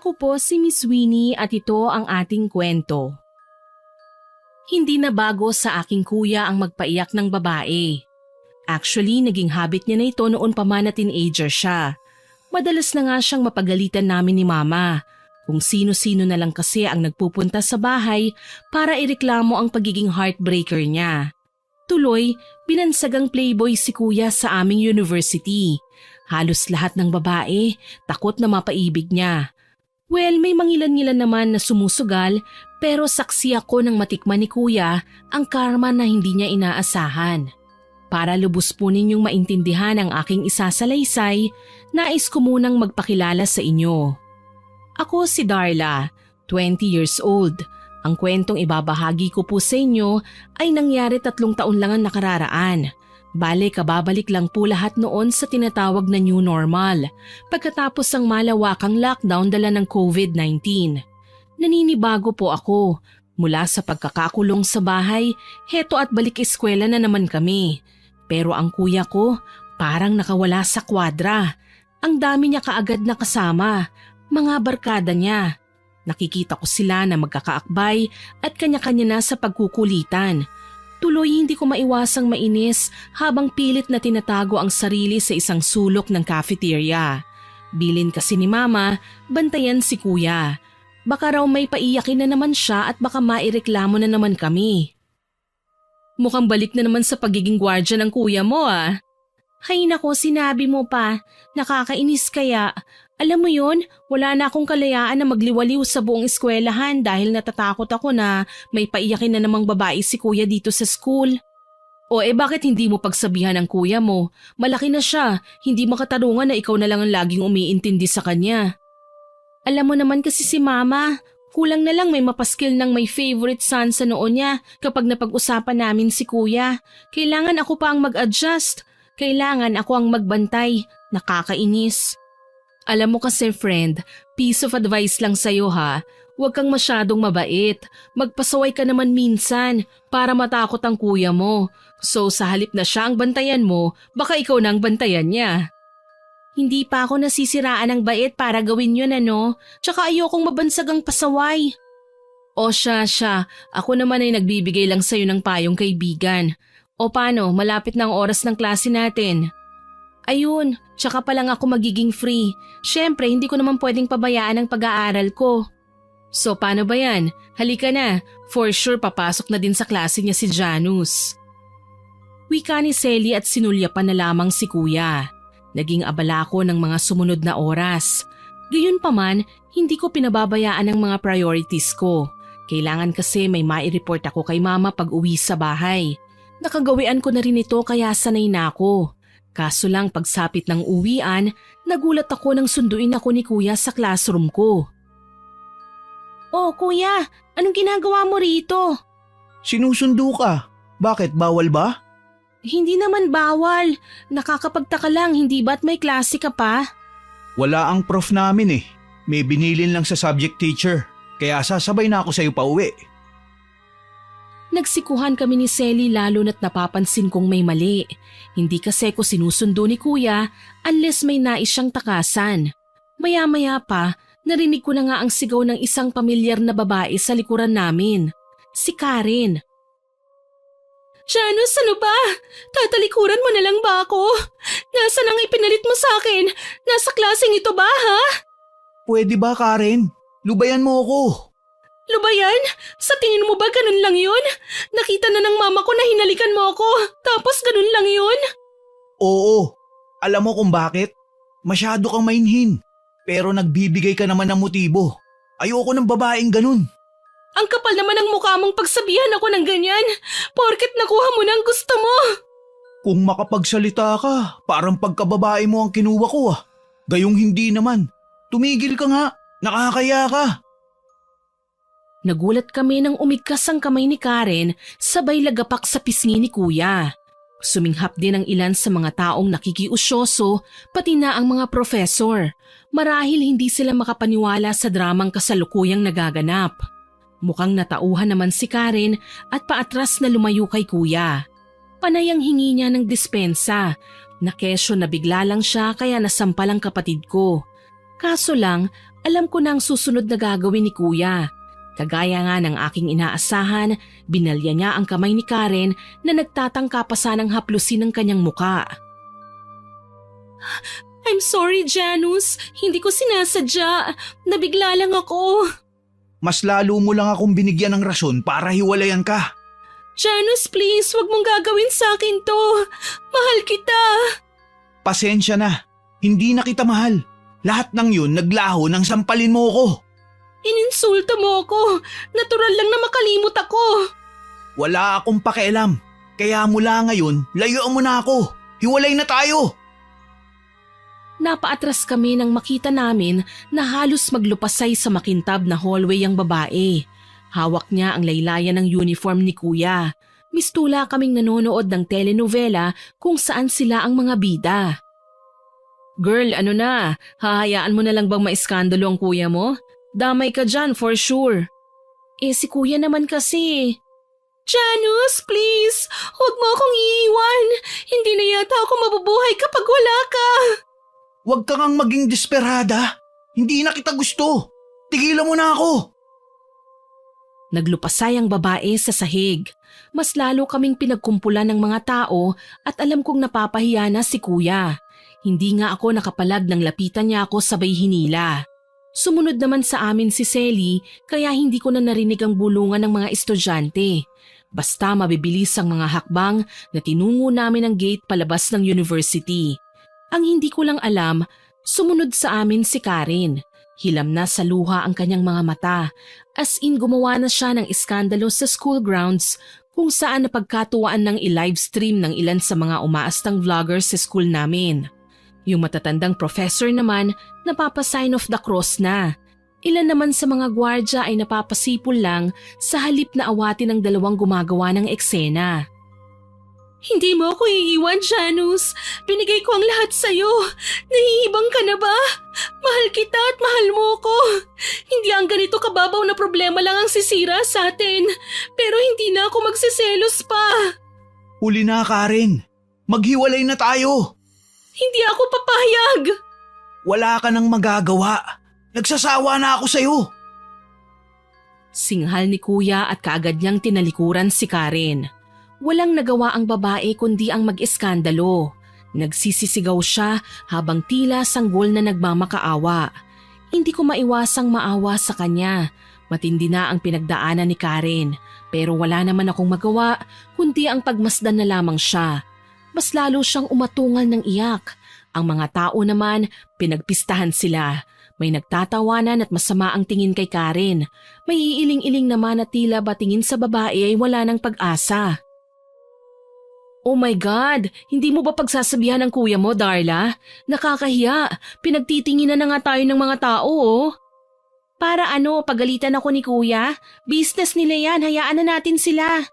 Ako po si Miss Winnie at ito ang ating kwento. Hindi na bago sa aking kuya ang magpaiyak ng babae. Actually, naging habit niya na ito noon pa man na teenager siya. Madalas na nga siyang mapagalitan namin ni mama. Kung sino-sino na lang kasi ang nagpupunta sa bahay para ireklamo ang pagiging heartbreaker niya. Tuloy, binansagang playboy si kuya sa aming university. Halos lahat ng babae takot na mapaibig niya. Well, may mangilan-ngilan naman na sumusugal pero saksi ako nang matikman ni kuya ang karma na hindi niya inaasahan. Para lubos po ninyong maintindihan ang aking isasalaysay, nais ko munang magpakilala sa inyo. Ako si Darla, 20 years old. Ang kwentong ibabahagi ko po sa inyo ay nangyari 3 taon lang ang nakararaan. Bale, kababalik lang po lahat noon sa tinatawag na new normal pagkatapos ang malawakang lockdown dala ng COVID-19. Naninibago po ako. Mula sa pagkakakulong sa bahay, heto at balik eskwela na naman kami. Pero ang kuya ko parang nakawala sa kwadra. Ang dami niya kaagad na kasama, mga barkada niya. Nakikita ko sila na magkakaakbay at kanya-kanya na sa pagkukulitan. Tuloy hindi ko maiwasang mainis habang pilit na tinatago ang sarili sa isang sulok ng cafeteria. Bilin kasi ni mama, bantayan si kuya. Baka raw may paiyakin na naman siya at baka maireklamo na naman kami. Mukhang balik na naman sa pagiging gwardya ng kuya mo ah. Hay nako, sinabi mo pa. Nakakainis kaya. Alam mo yon, wala na akong kalayaan na magliwaliw sa buong eskwelahan dahil natatakot ako na may paiyakin na namang babae si kuya dito sa school. O bakit hindi mo pagsabihan ng kuya mo? Malaki na siya, hindi makatarungan na ikaw na lang ang laging umiintindi sa kanya. Alam mo naman kasi si mama, kulang na lang may mapaskil ng may favorite son sa noon niya kapag napag-usapan namin si kuya. Kailangan ako pa ang mag-adjust, kailangan ako ang magbantay, nakakainis. Alam mo kasi friend, piece of advice lang sa'yo ha, huwag kang masyadong mabait. Magpasaway ka naman minsan para matakot ang kuya mo. So sa halip na siya ang bantayan mo, baka ikaw na ang bantayan niya. Hindi pa ako nasisiraan ng bait para gawin yun ano, tsaka ayokong mabansag ang pasaway. O siya, ako naman ay nagbibigay lang sa'yo ng payong kaibigan. O paano, malapit na ang oras ng klase natin. Ayun, tsaka pa lang ako magiging free. Siyempre, hindi ko naman pwedeng pabayaan ang pag-aaral ko. So paano ba yan? Halika na, for sure papasok na din sa klase niya si Janus. Wika ni Selly at sinulyapan na lamang si kuya. Naging abala ko ng mga sumunod na oras. Gayunpaman, hindi ko pinababayaan ang mga priorities ko. Kailangan kasi may mai-report ako kay mama pag uwi sa bahay. Nakagawian ko na rin ito kaya sanay na ako. Kaso lang pagsapit ng uwian, nagulat ako nang sunduin ako ni kuya sa classroom ko. Oh kuya, anong ginagawa mo rito? Sinusundo ka. Bakit, bawal ba? Hindi naman bawal. Nakakapagtaka lang, hindi ba't may klase ka pa? Wala ang prof namin eh. May binilin lang sa subject teacher. Kaya sasabay na ako sa'yo pa uwi. Nagsikuhan kami ni Selly lalo na't napapansin kong may mali. Hindi kasi ko sinusundo ni kuya unless may nais siyang takasan. Maya-maya pa, narinig ko na nga ang sigaw ng isang pamilyar na babae sa likuran namin. Si Karen. Janus, ano ba? Tatalikuran mo na lang ba ako? Nasaan ang ipinalit mo sa akin? Nasa klaseng ito ba, ha? Pwede ba, Karen? Lubayan mo ako. Lubayan? Sa tingin mo ba ganun lang yun? Nakita na ng mama ko na hinalikan mo ako, tapos ganun lang yun? Oo. Alam mo kung bakit? Masyado kang mainhin. Pero nagbibigay ka naman ng motibo. Ayoko ng babaeng ganun. Ang kapal naman ng mukha mong pagsabihan ako ng ganyan, porket nakuha mo na ang gusto mo. Kung makapagsalita ka, parang pagkababae mo ang kinuha ko ah. Gayong hindi naman. Tumigil ka nga, nakakaya ka. Nagulat kami nang umigkas ang kamay ni Karen sabay lagapak sa pisngi ni kuya. Suminghap din ang ilan sa mga taong nakikiusyoso pati na ang mga professor. Marahil hindi sila makapaniwala sa dramang kasalukuyang nagaganap. Mukhang natauhan naman si Karen at paatras na lumayo kay kuya. Panay ang hingi niya ng dispensa. Nakesyo na bigla lang siya kaya nasampal ang kapatid ko. Kaso lang Alam ko na ang susunod na gagawin ni Kuya. Kagaya nga ng aking inaasahan, binalya niya ang kamay ni Karen na nagtatangka pa sanang haplusin ang kanyang muka. I'm sorry, Janus. Hindi ko sinasadya. Nabigla lang ako. Mas lalo mo lang akong binigyan ng rason para hiwalayan ka. Janus, please, wag mong gagawin sa akin to. Mahal kita. Pasensya na. Hindi na kita mahal. Lahat ng yun naglaho nang sampalin mo ko. Ininsulto mo ako. Natural lang na makalimot ako. Wala akong pakialam. Kaya mula ngayon, layuan mo na ako. Hiwalay na tayo. Napaatras kami nang makita namin na halos maglupasay sa makintab na hallway ang babae. Hawak niya ang laylayan ng uniform ni Kuya. Mistula kaming nanonood ng telenovela kung saan sila ang mga bida. Girl, ano na? Hahayaan mo na lang bang maiskandalo ang kuya mo? Damay ka dyan for sure. Si Kuya naman kasi. Janus, please! Huwag mo akong iiwan. Hindi na yata ako mabubuhay kapag wala ka. Huwag ka ngang maging desperada. Hindi na kita gusto. Tigilan mo na ako. Naglupasay ang babae sa sahig. Mas lalo kaming pinagkumpulan ng mga tao at alam kong napapahiya na si Kuya. Hindi nga ako nakapalag nang lapitan niya ako sabay hinila. Sumunod naman sa amin si Selly kaya hindi ko na narinig ang bulungan ng mga estudyante. Basta mabibilis ang mga hakbang na tinungo namin ang gate palabas ng university. Ang hindi ko lang alam, sumunod sa amin si Karen. Hilam na sa luha ang kanyang mga mata. As in gumawa na siya ng iskandalo sa school grounds kung saan napagkatuwaan ng i-livestream ng ilan sa mga umaastang vloggers sa school namin. Yung matatandang professor naman napapasign of the cross na. Ilan naman sa mga gwardya ay napapasipol lang sa halip na awatin ng dalawang gumagawa ng eksena. Hindi mo ako iiwan, Janus. Binigay ko ang lahat sa'yo. Nahihibang ka na ba? Mahal kita at mahal mo ko. Hindi ang ganito kababaw na problema lang ang sisira sa atin. Pero hindi na ako magsiselos pa. Huli na, Karen. Maghiwalay na tayo. Hindi ako papayag. Wala ka nang magagawa. Nagsasawa na ako sa'yo. Singhal ni Kuya at kaagad niyang tinalikuran si Karen. Walang nagawa ang babae kundi ang mag-iskandalo. Nagsisisigaw siya habang tila sanggol na nagmamakaawa. Hindi ko maiwasang maawa sa kanya. Matindi na ang pinagdaanan ni Karen. Pero wala naman akong magawa kundi ang pagmasdan na lamang siya. Mas lalo siyang umatungal ng iyak. Ang mga tao naman, pinagpistahan sila. May nagtatawanan at masama ang tingin kay Karen. May iiling-iling naman na tila ba tingin sa babae ay wala ng pag-asa. Oh my God! Hindi mo ba pagsasabihan ng kuya mo, Darla? Nakakahiya. Pinagtitinginan na nga tayo ng mga tao, oh. Para ano, pagalitan ako ni kuya? Business nila yan, hayaan na natin sila.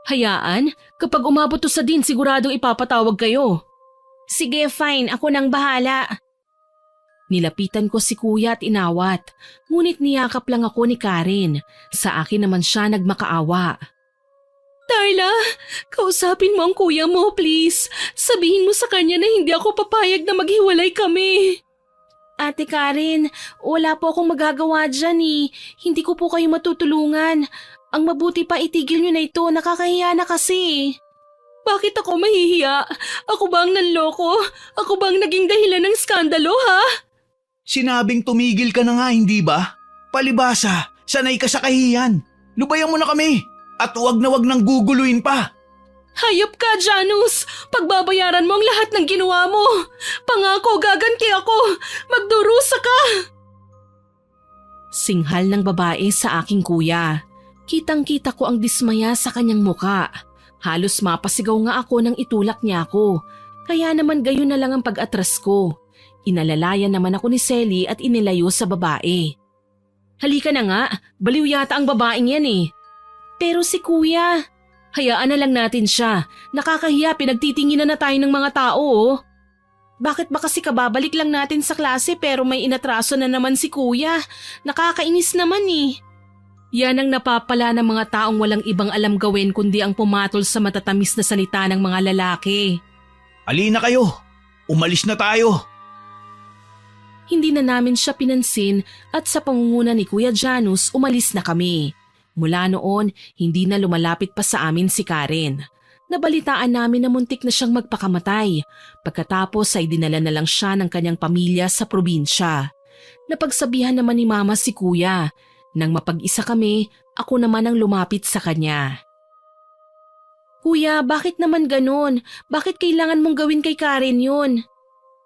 Hayaan? Kapag umabot to sa din, siguradong ipapatawag kayo. Sige, fine. Ako nang bahala. Nilapitan ko si kuya at inawat. Ngunit niyakap lang ako ni Karen. Sa akin naman siya nagmakaawa. Darla, kausapin mo ang kuya mo, please. Sabihin mo sa kanya na hindi ako papayag na maghiwalay kami. Ate Karen, wala po akong magagawa dyan eh. Hindi ko po kayo matutulungan. Ang mabuti pa itigil nyo na ito, nakakahiya na kasi. Bakit ako mahihiya? Ako ba ang nanloko? Ako ba ang naging dahilan ng skandalo, ha? Sinabing tumigil ka na nga, hindi ba? Palibasa, sanay ka sa kahiyan. Lubayan mo na kami. At wag na wag nang guguluhin pa. Hayop ka, Janus! Pagbabayaran mo ang lahat ng ginawa mo! Pangako, gaganti ako! Magdurusa ka! Singhal ng babae sa aking kuya. Kitang-kita ko ang dismaya sa kanyang muka. Halos mapasigaw nga ako nang itulak niya ako. Kaya naman gayon na lang ang pag-atras ko. Inalalayan naman ako ni Selly at inilayo sa babae. Halika na nga, baliw yata ang babaeng yan eh. Pero si kuya, hayaan na lang natin siya. Nakakahiya, pinagtitinginan na tayo ng mga tao oh. Bakit ba kasi kababalik lang natin sa klase pero may inatraso na naman si kuya? Nakakainis naman eh. Yan ang napapala ng mga taong walang ibang alam gawin kundi ang pumatol sa matatamis na salita ng mga lalaki. Alina kayo, umalis na tayo. Hindi na namin siya pinansin at sa pangunguna ni Kuya Janus umalis na kami. Mula noon, hindi na lumalapit pa sa amin si Karen. Nabalitaan namin na muntik na siyang magpakamatay. Pagkatapos ay dinala na lang siya ng kanyang pamilya sa probinsya. Napagsabihan naman ni Mama si Kuya. Nang mapag-isa kami, ako naman ang lumapit sa kanya. Kuya, bakit naman ganun? Bakit kailangan mong gawin kay Karen yun?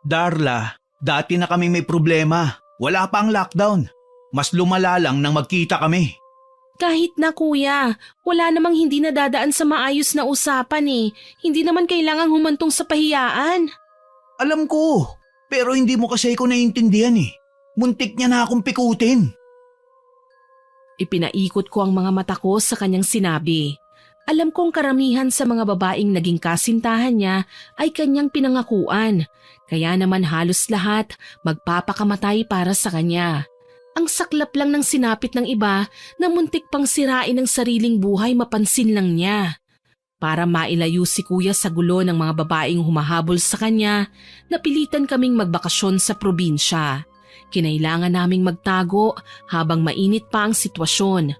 Darla, dati na kami may problema. Wala pa ang lockdown. Mas lumala lang nang magkita kami. Kahit na kuya, wala namang hindi nadadaan sa maayos na usapan eh. Hindi naman kailangang humantong sa pahiyaan. Alam ko, pero hindi mo kasi ako naiintindihan eh. Muntik niya na akong pikutin. Ipinaikot ko ang mga mata ko sa kanyang sinabi. Alam kong karamihan sa mga babaeng naging kasintahan niya ay kanyang pinangakuan. Kaya naman halos lahat magpapakamatay para sa kanya. Ang saklap lang ng sinapit ng iba na muntik pang sirain ang sariling buhay mapansin lang niya. Para mailayo si Kuya sa gulo ng mga babaeng humahabol sa kanya, napilitan kaming magbakasyon sa probinsya. Kinailangan naming magtago habang mainit pa ang sitwasyon.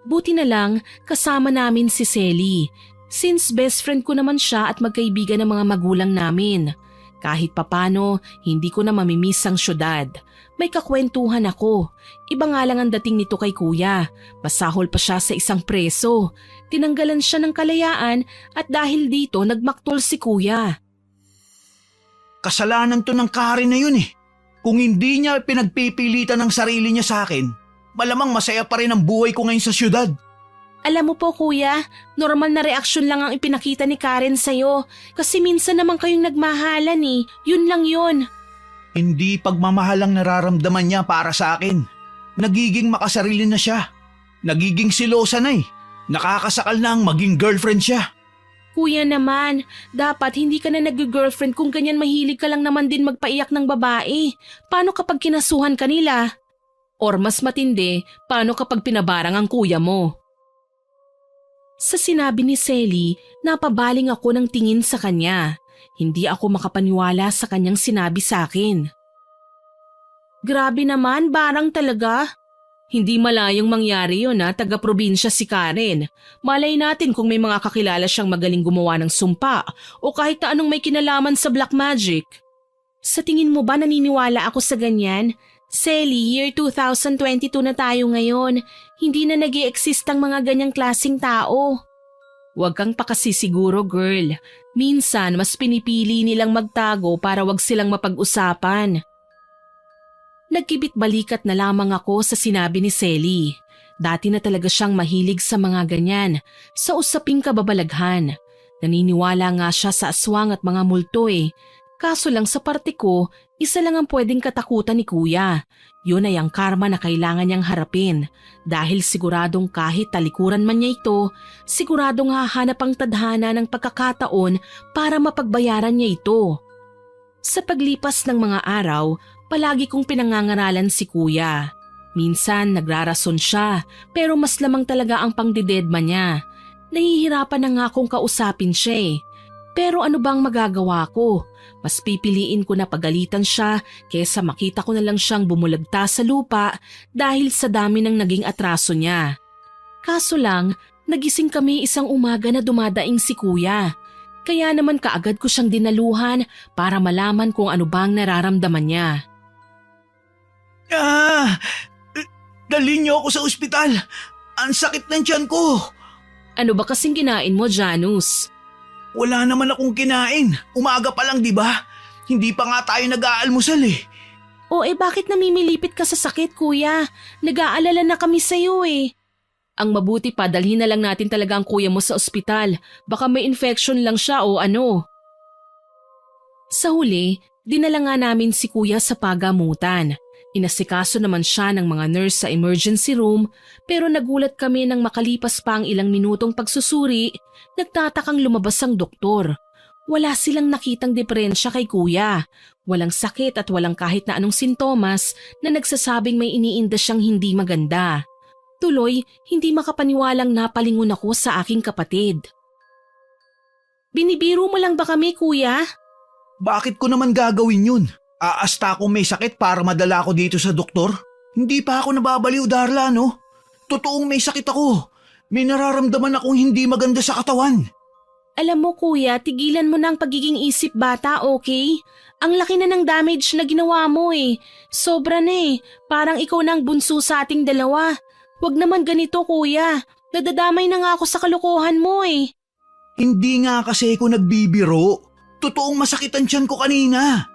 Buti na lang kasama namin si Selly, since best friend ko naman siya at magkaibigan ng mga magulang namin. Kahit papano, hindi ko na mamimiss ang syudad. May kakwentuhan ako. Iba nga lang ang dating nito kay Kuya. Masahol pa siya sa isang preso. Tinanggalan siya ng kalayaan at dahil dito nagmaktol si Kuya. Kasalanan to ng Karen na yun eh. Kung hindi niya pinagpipilitan ng sarili niya sa akin, malamang masaya pa rin ang buhay ko ngayon sa syudad. Alam mo po Kuya, normal na reaksyon lang ang ipinakita ni Karen sa'yo. Kasi minsan naman kayong nagmahalan eh. Yun lang yun. Hindi pagmamahal ang nararamdaman niya para sa akin. Nagiging makasarili na siya. Nagiging silosa na eh. Nakakasakal na ang maging girlfriend siya. Kuya naman, dapat hindi ka na nag-girlfriend kung ganyan mahilig ka lang naman din magpaiyak ng babae. Paano kapag kinasuhan ka nila? Or mas matindi, paano kapag pinabarang ang kuya mo? Sa sinabi ni Selly, napabaling ako ng tingin sa kanya. Hindi ako makapaniwala sa kanyang sinabi sa akin. Grabe naman, barang talaga. Hindi malayong mangyari yun taga-probinsya si Karen. Malay natin kung may mga kakilala siyang magaling gumawa ng sumpa o kahit na anong may kinalaman sa black magic. Sa tingin mo ba naniniwala ako sa ganyan? Selly, year 2022 na tayo ngayon. Hindi na nag-i-exist ang mga ganyang klaseng tao. Huwag kang pakasisiguro, girl. Minsan, mas pinipili nilang magtago para wag silang mapag-usapan. Nagkibit balikat na lamang ako sa sinabi ni Selly. Dati na talaga siyang mahilig sa mga ganyan, sa usaping kababalaghan. Naniniwala nga siya sa aswang at mga multo eh. Kaso lang sa parte ko, isa lang ang pwedeng katakutan ni Kuya. Yun ay ang karma na kailangan niyang harapin. Dahil siguradong kahit talikuran man niya ito, siguradong hahanap ang tadhana ng pagkakataon para mapagbayaran niya ito. Sa paglipas ng mga araw, palagi kong pinangangaralan si Kuya. Minsan nagrarason siya, pero mas lamang talaga ang pangdidedma niya. Nahihirapan na nga akong kausapin siya eh. Pero ano bang magagawa ko? Mas pipiliin ko na pagalitan siya kaysa makita ko na lang siyang bumulagta sa lupa dahil sa dami ng naging atraso niya. Kaso lang, nagising kami isang umaga na dumadaing si Kuya. Kaya naman kaagad ko siyang dinaluhan para malaman kung ano bang nararamdaman niya. Dalhin niyo ako sa ospital. Ang sakit ng tiyan ko. Ano ba kasing kinain mo, Janus? Wala naman akong kinain. Umaga pa lang, di ba? Hindi pa nga tayo nag-aalmusal eh. O bakit namimilipit ka sa sakit, Kuya? Nag-aalala na kami sa'yo eh. Ang mabuti pa, dalhin na lang natin talaga ang kuya mo sa ospital. Baka may infection lang siya o ano. Sa huli, dinala nga namin si Kuya sa pagamutan. Inasikaso naman siya ng mga nurse sa emergency room pero nagulat kami nang makalipas pa ang ilang minutong pagsusuri, nagtatakang lumabas ang doktor. Wala silang nakitang diferensya kay Kuya. Walang sakit at walang kahit na anong sintomas na nagsasabing may iniinda siyang hindi maganda. Tuloy, hindi makapaniwalang napalingon ako sa aking kapatid. Binibiro mo lang ba kami, Kuya? Bakit ko naman gagawin yun? Aasta akong may sakit para madala ko dito sa doktor? Hindi pa ako nababaliw, Darla, no? Totoong may sakit ako. May nararamdaman akong hindi maganda sa katawan. Alam mo kuya, tigilan mo na ang pagiging isip bata, okay? Ang laki na ng damage na ginawa mo eh. Sobra na eh. Parang ikaw na ang bunso sa ating dalawa. Huwag naman ganito kuya. Nadadamay na nga ako sa kalokohan mo eh. Hindi nga kasi ako nagbibiro. Totoong masakit ang tiyan ko kanina.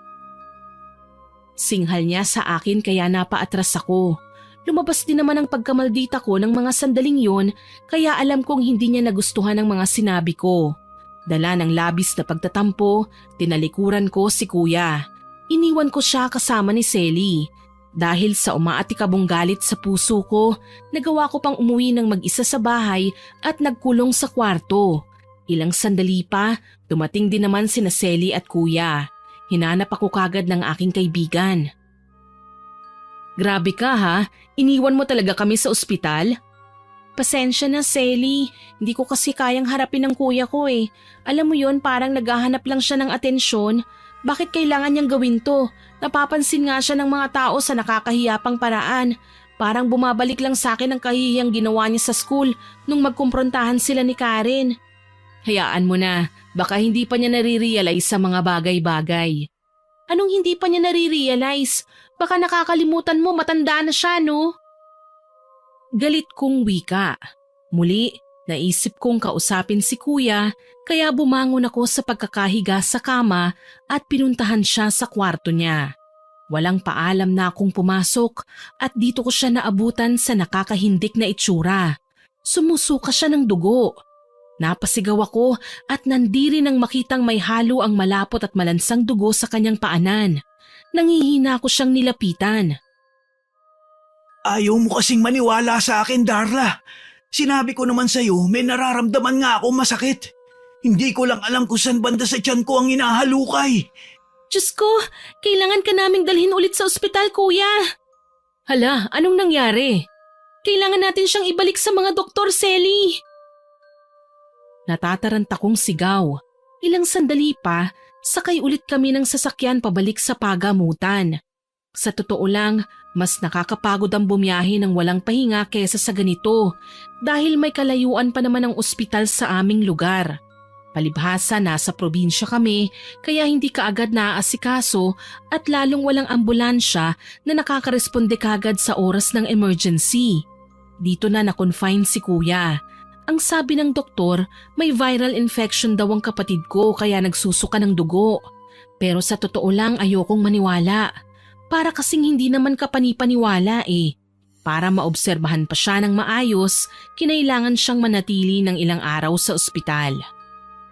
Singhal niya sa akin kaya napaatras ako. Lumabas din naman ang pagkamaldita ko ng mga sandaling yon kaya alam kong hindi niya nagustuhan ang mga sinabi ko. Dala ng labis na pagtatampo, tinalikuran ko si kuya. Iniwan ko siya kasama ni Selly. Dahil sa umaatikabong galit sa puso ko, nagawa ko pang umuwi ng mag-isa sa bahay at nagkulong sa kwarto. Ilang sandali pa, dumating din naman sina Selly at kuya. Hinanap ako kagad ng aking kaibigan. Grabe ka ha, iniwan mo talaga kami sa ospital? Pasensya na Selly, hindi ko kasi kayang harapin ng kuya ko eh. Alam mo yon, parang naghahanap lang siya ng atensyon. Bakit kailangan niyang gawin to? Napapansin nga siya ng mga tao sa nakakahiyapang paraan. Parang bumabalik lang sa akin ang kahihiyang ginawa niya sa school nung magkumprontahan sila ni Karen. Hayaan mo na, baka hindi pa niya nare-realize sa mga bagay-bagay. Anong hindi pa niya nare-realize? Baka nakakalimutan mo matanda na siya, no? Galit kong wika. Muli, naisip kong kausapin si kuya kaya bumangon ako sa pagkakahiga sa kama at pinuntahan siya sa kwarto niya. Walang paalam na akong pumasok at dito ko siya naabutan sa nakakahindik na itsura. Sumusuka siya ng dugo. Napasigaw ako at nandiri nang makitang may halo ang malapot at malansang dugo sa kanyang paanan. Nangihina ko siyang nilapitan. Ayaw mo kasing maniwala sa akin, Darla. Sinabi ko naman sa'yo, may nararamdaman nga akong masakit. Hindi ko lang alam kung saan banda sa tiyan ko ang hinahalukay. Diyos ko, kailangan ka naming dalhin ulit sa ospital, kuya. Hala, anong nangyari? Kailangan natin siyang ibalik sa mga doktor, Selly. Natataranta kong sigaw. Ilang sandali pa, sakay ulit kami ng sasakyan pabalik sa pagamutan. Sa totoo lang, mas nakakapagod ang bumiyahe ng walang pahinga kesa sa ganito dahil may kalayuan pa naman ang ospital sa aming lugar. Palibhasa nasa probinsya kami kaya hindi kaagad naaasikaso at lalong walang ambulansya na nakakaresponde kagad sa oras ng emergency. Dito na na-confine si kuya. Ang sabi ng doktor, may viral infection daw ang kapatid ko kaya nagsusuka ng dugo. Pero sa totoo lang ayokong maniwala. Para kasing hindi naman kapanipaniwala eh. Para maobserbahan pa siya ng maayos, kinailangan siyang manatili ng ilang araw sa ospital.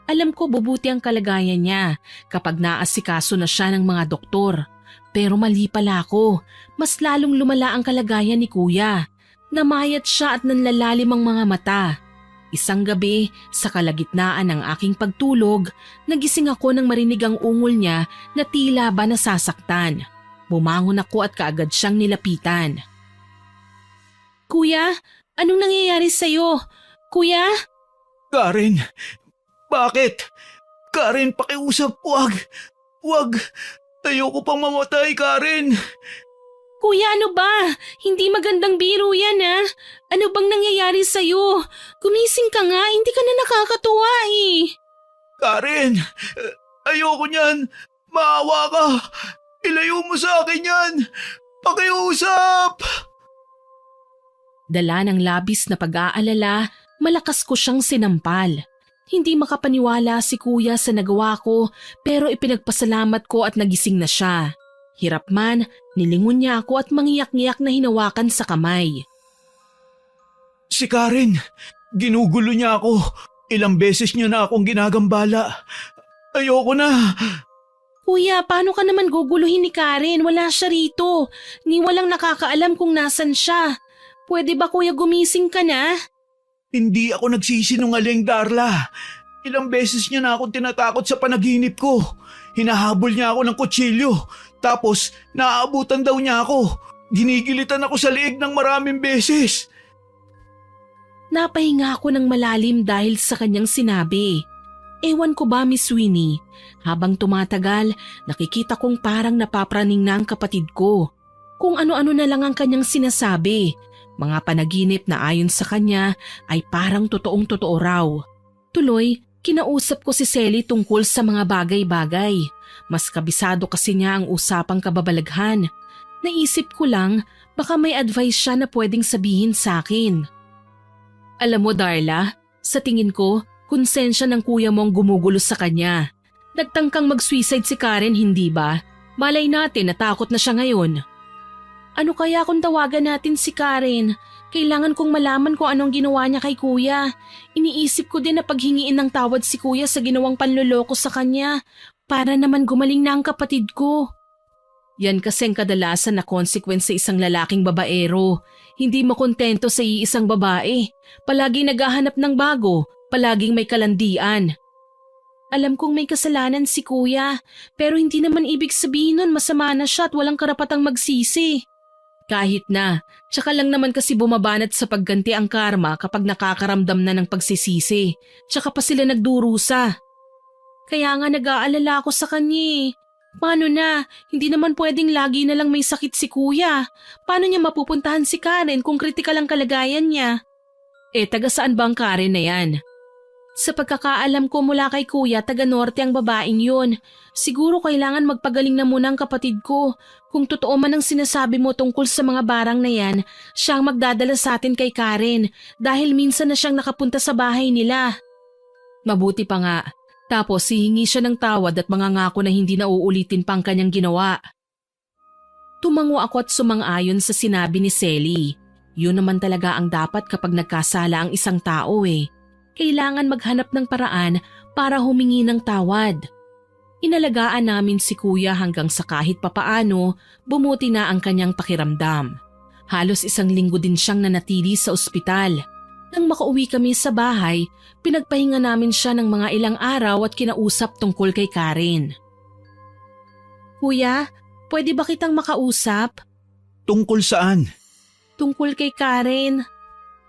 Alam ko bubuti ang kalagayan niya kapag naasikaso na siya ng mga doktor. Pero mali pala ako, mas lalong lumala ang kalagayan ni kuya. Namayat siya at nanlalalim ang mga mata. Isang gabi, sa kalagitnaan ng aking pagtulog, nagising ako nang marinig ang ungol niya na tila ba nasasaktan. Bumangon ako at kaagad siyang nilapitan. Kuya, anong nangyayari sa'yo? Kuya? Karen, bakit? Karen, pakiusap, wag. Wag. Ayoko pang mamatay, Karen. Kuya, ano ba? Hindi magandang biro yan ha. Ano bang nangyayari sa'yo? Gumising ka nga, hindi ka na nakakatuwa eh. Karen, ayoko niyan. Maawa ka. Ilayo mo sa akin yan. Pakiusap. Dala ng labis na pag-aalala, malakas ko siyang sinampal. Hindi makapaniwala si kuya sa nagawa ko pero ipinagpasalamat ko at nagising na siya. Hirap man, nilingon niya ako at mangiyak-ngiyak na hinawakan sa kamay. Si Karen, ginugulo niya ako. Ilang beses niya na akong ginagambala. Ayoko na. Kuya, paano ka naman guguluhin ni Karen? Wala siya rito. Ni walang nakakaalam kung nasan siya. Pwede ba kuya gumising ka na? Hindi ako nagsisinungaling, Darla. Ilang beses niya na akong tinatakot sa panaginip ko. Hinahabol niya ako ng kutsilyo. Tapos, naaabutan daw niya ako. Ginigilitan ako sa liig ng maraming beses. Napahinga ako ng malalim dahil sa kanyang sinabi. Ewan ko ba, Miss Winnie, habang tumatagal, nakikita kong parang napapraning na ang kapatid ko. Kung ano-ano na lang ang kanyang sinasabi. Mga panaginip na ayon sa kanya ay parang totoong-totoo raw. Tuloy, kinausap ko si Selly tungkol sa mga bagay-bagay. Mas kabisado kasi niya ang usapang kababalaghan. Naisip ko lang, baka may advice siya na pwedeng sabihin sa akin. Alam mo, Darla, sa tingin ko, konsensya ng kuya mong gumugulo sa kanya. Nagtangkang mag-suicide si Karen, hindi ba? Malay natin, natakot na siya ngayon. Ano kaya kung tawagan natin si Karen? Kailangan kong malaman kung anong ginawa niya kay kuya. Iniisip ko din na paghingiin ng tawad si kuya sa ginawang panloloko sa kanya para naman gumaling na ang kapatid ko. Yan kasing kadalasan na consequence sa isang lalaking babaero. Hindi makontento sa iisang babae. Palaging naghahanap ng bago, palaging may kalandian. Alam kong may kasalanan si kuya, pero hindi naman ibig sabihin nun masama na siya at walang karapatang magsisi. Kahit na, tsaka lang naman kasi bumabanat sa pagganti ang karma kapag nakakaramdam na ng pagsisisi, tsaka pa sila nagdurusa. Kaya nga nag-aalala ako sa kanya. Paano na? Hindi naman pwedeng lagi na lang may sakit si kuya. Paano niya mapupuntahan si Karen kung kritikal ang kalagayan niya? Taga saan ba ang Karen na yan? Sa pagkakaalam ko mula kay kuya, taga norte ang babaeng yun. Siguro kailangan magpagaling na muna ang kapatid ko. Kung totoo man ang sinasabi mo tungkol sa mga barang na yan, siya ang magdadala sa atin kay Karen dahil minsan na siyang nakapunta sa bahay nila. Mabuti pa nga. Tapos hihingi siya ng tawad at mangangako na hindi na uulitin pa ang kanyang ginawa. Tumango ako at sumang-ayon sa sinabi ni Selly. Yun naman talaga ang dapat kapag nagkasala ang isang tao Kailangan maghanap ng paraan para humingi ng tawad. Inalagaan namin si kuya hanggang sa kahit papaano bumuti na ang kanyang pakiramdam. Halos 1 linggo din siyang nanatili sa ospital. Nang makauwi kami sa bahay, pinagpahinga namin siya ng mga ilang araw at kinausap tungkol kay Karen. Kuya, pwede ba kitang makausap? Tungkol saan? Tungkol kay Karen.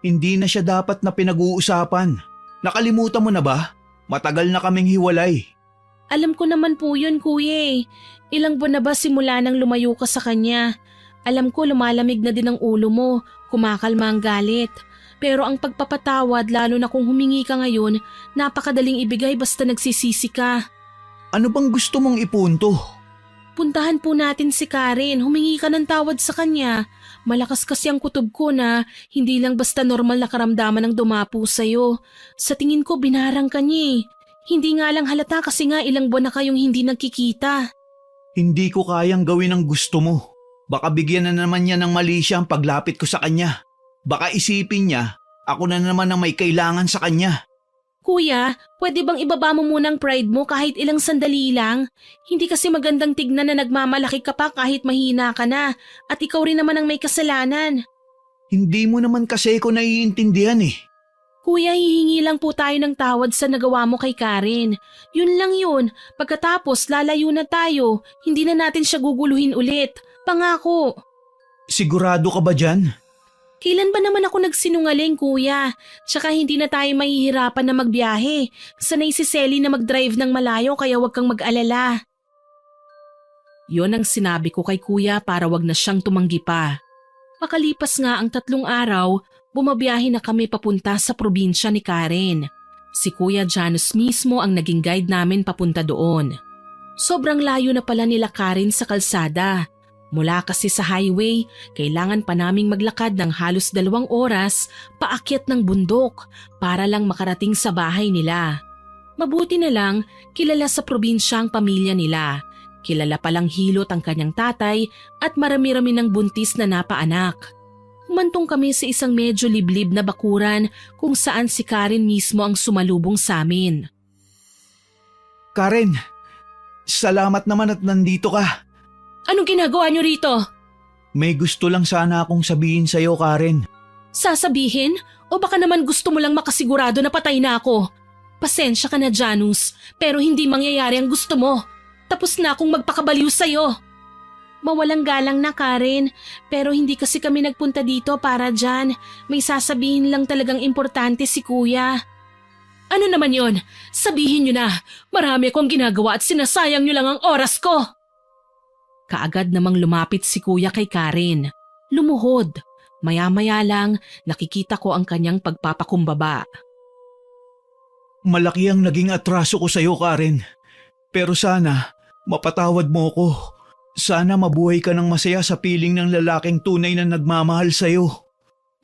Hindi na siya dapat na pinag-uusapan. Nakalimutan mo na ba? Matagal na kaming hiwalay. Alam ko naman po yun, kuya. Ilang buwan na ba simula nang lumayo ka sa kanya? Alam ko lumalamig na din ang ulo mo, kumakalma ang galit. Pero ang pagpapatawad, lalo na kung humingi ka ngayon, napakadaling ibigay basta nagsisisi ka. Ano bang gusto mong ipunto? Puntahan po natin si Karen, humingi ka ng tawad sa kanya. Malakas kasi ang kutob ko na hindi lang basta normal na karamdaman ang dumapo sa'yo. Sa tingin ko binarang ka niya. Hindi nga lang halata kasi nga ilang buwan na kayong hindi nagkikita. Hindi ko kayang gawin ang gusto mo. Baka bigyan na naman niya ng mali siya ang paglapit ko sa kanya. Baka isipin niya, ako na naman ang may kailangan sa kanya. Kuya, pwede bang ibaba mo muna ang pride mo kahit ilang sandali lang? Hindi kasi magandang tignan na nagmamalaki ka pa kahit mahina ka na at ikaw rin naman ang may kasalanan. Hindi mo naman kasi ko naiintindihan Kuya, hihingi lang po tayo ng tawad sa nagawa mo kay Karen. Yun lang yun. Pagkatapos lalayo na tayo, hindi na natin siya guguluhin ulit. Pangako. Sigurado ka ba dyan? Kailan ba naman ako nagsinungaling, kuya? Tsaka hindi na tayo mahihirapan na magbiyahe. Sanay si Selly na mag-drive ng malayo kaya wag kang mag-alala. Yon ang sinabi ko kay kuya para wag na siyang tumanggi pa. Makalipas nga ang 3 araw, bumabiyahe na kami papunta sa probinsya ni Karen. Si Kuya Janus mismo ang naging guide namin papunta doon. Sobrang layo na pala nila Karen sa kalsada. Mula kasi sa highway, kailangan pa naming maglakad ng halos 2 oras paakyat ng bundok para lang makarating sa bahay nila. Mabuti na lang, kilala sa probinsya ang pamilya nila. Kilala palang hilot ang kanyang tatay at marami-rami ng buntis na napaanak. Humantong kami sa isang medyo liblib na bakuran kung saan si Karen mismo ang sumalubong sa amin. Karen, salamat naman at nandito ka. Anong ginagawa niyo rito? May gusto lang sana akong sabihin sa'yo, Karen. Sasabihin? O baka naman gusto mo lang makasigurado na patay na ako? Pasensya ka na, Janus, pero hindi mangyayari ang gusto mo. Tapos na akong magpakabaliw sa'yo. Mawalang galang na, Karen, pero hindi kasi kami nagpunta dito para dyan. May sasabihin lang talagang importante si kuya. Ano naman yon? Sabihin nyo na, marami akong ginagawa at sinasayang nyo lang ang oras ko. Kaagad namang lumapit si kuya kay Karen. Lumuhod. Maya-maya lang nakikita ko ang kanyang pagpapakumbaba. Malaki ang naging atraso ko sa'yo, Karen. Pero sana, mapatawad mo ko. Sana mabuhay ka ng masaya sa piling ng lalaking tunay na nagmamahal sa'yo.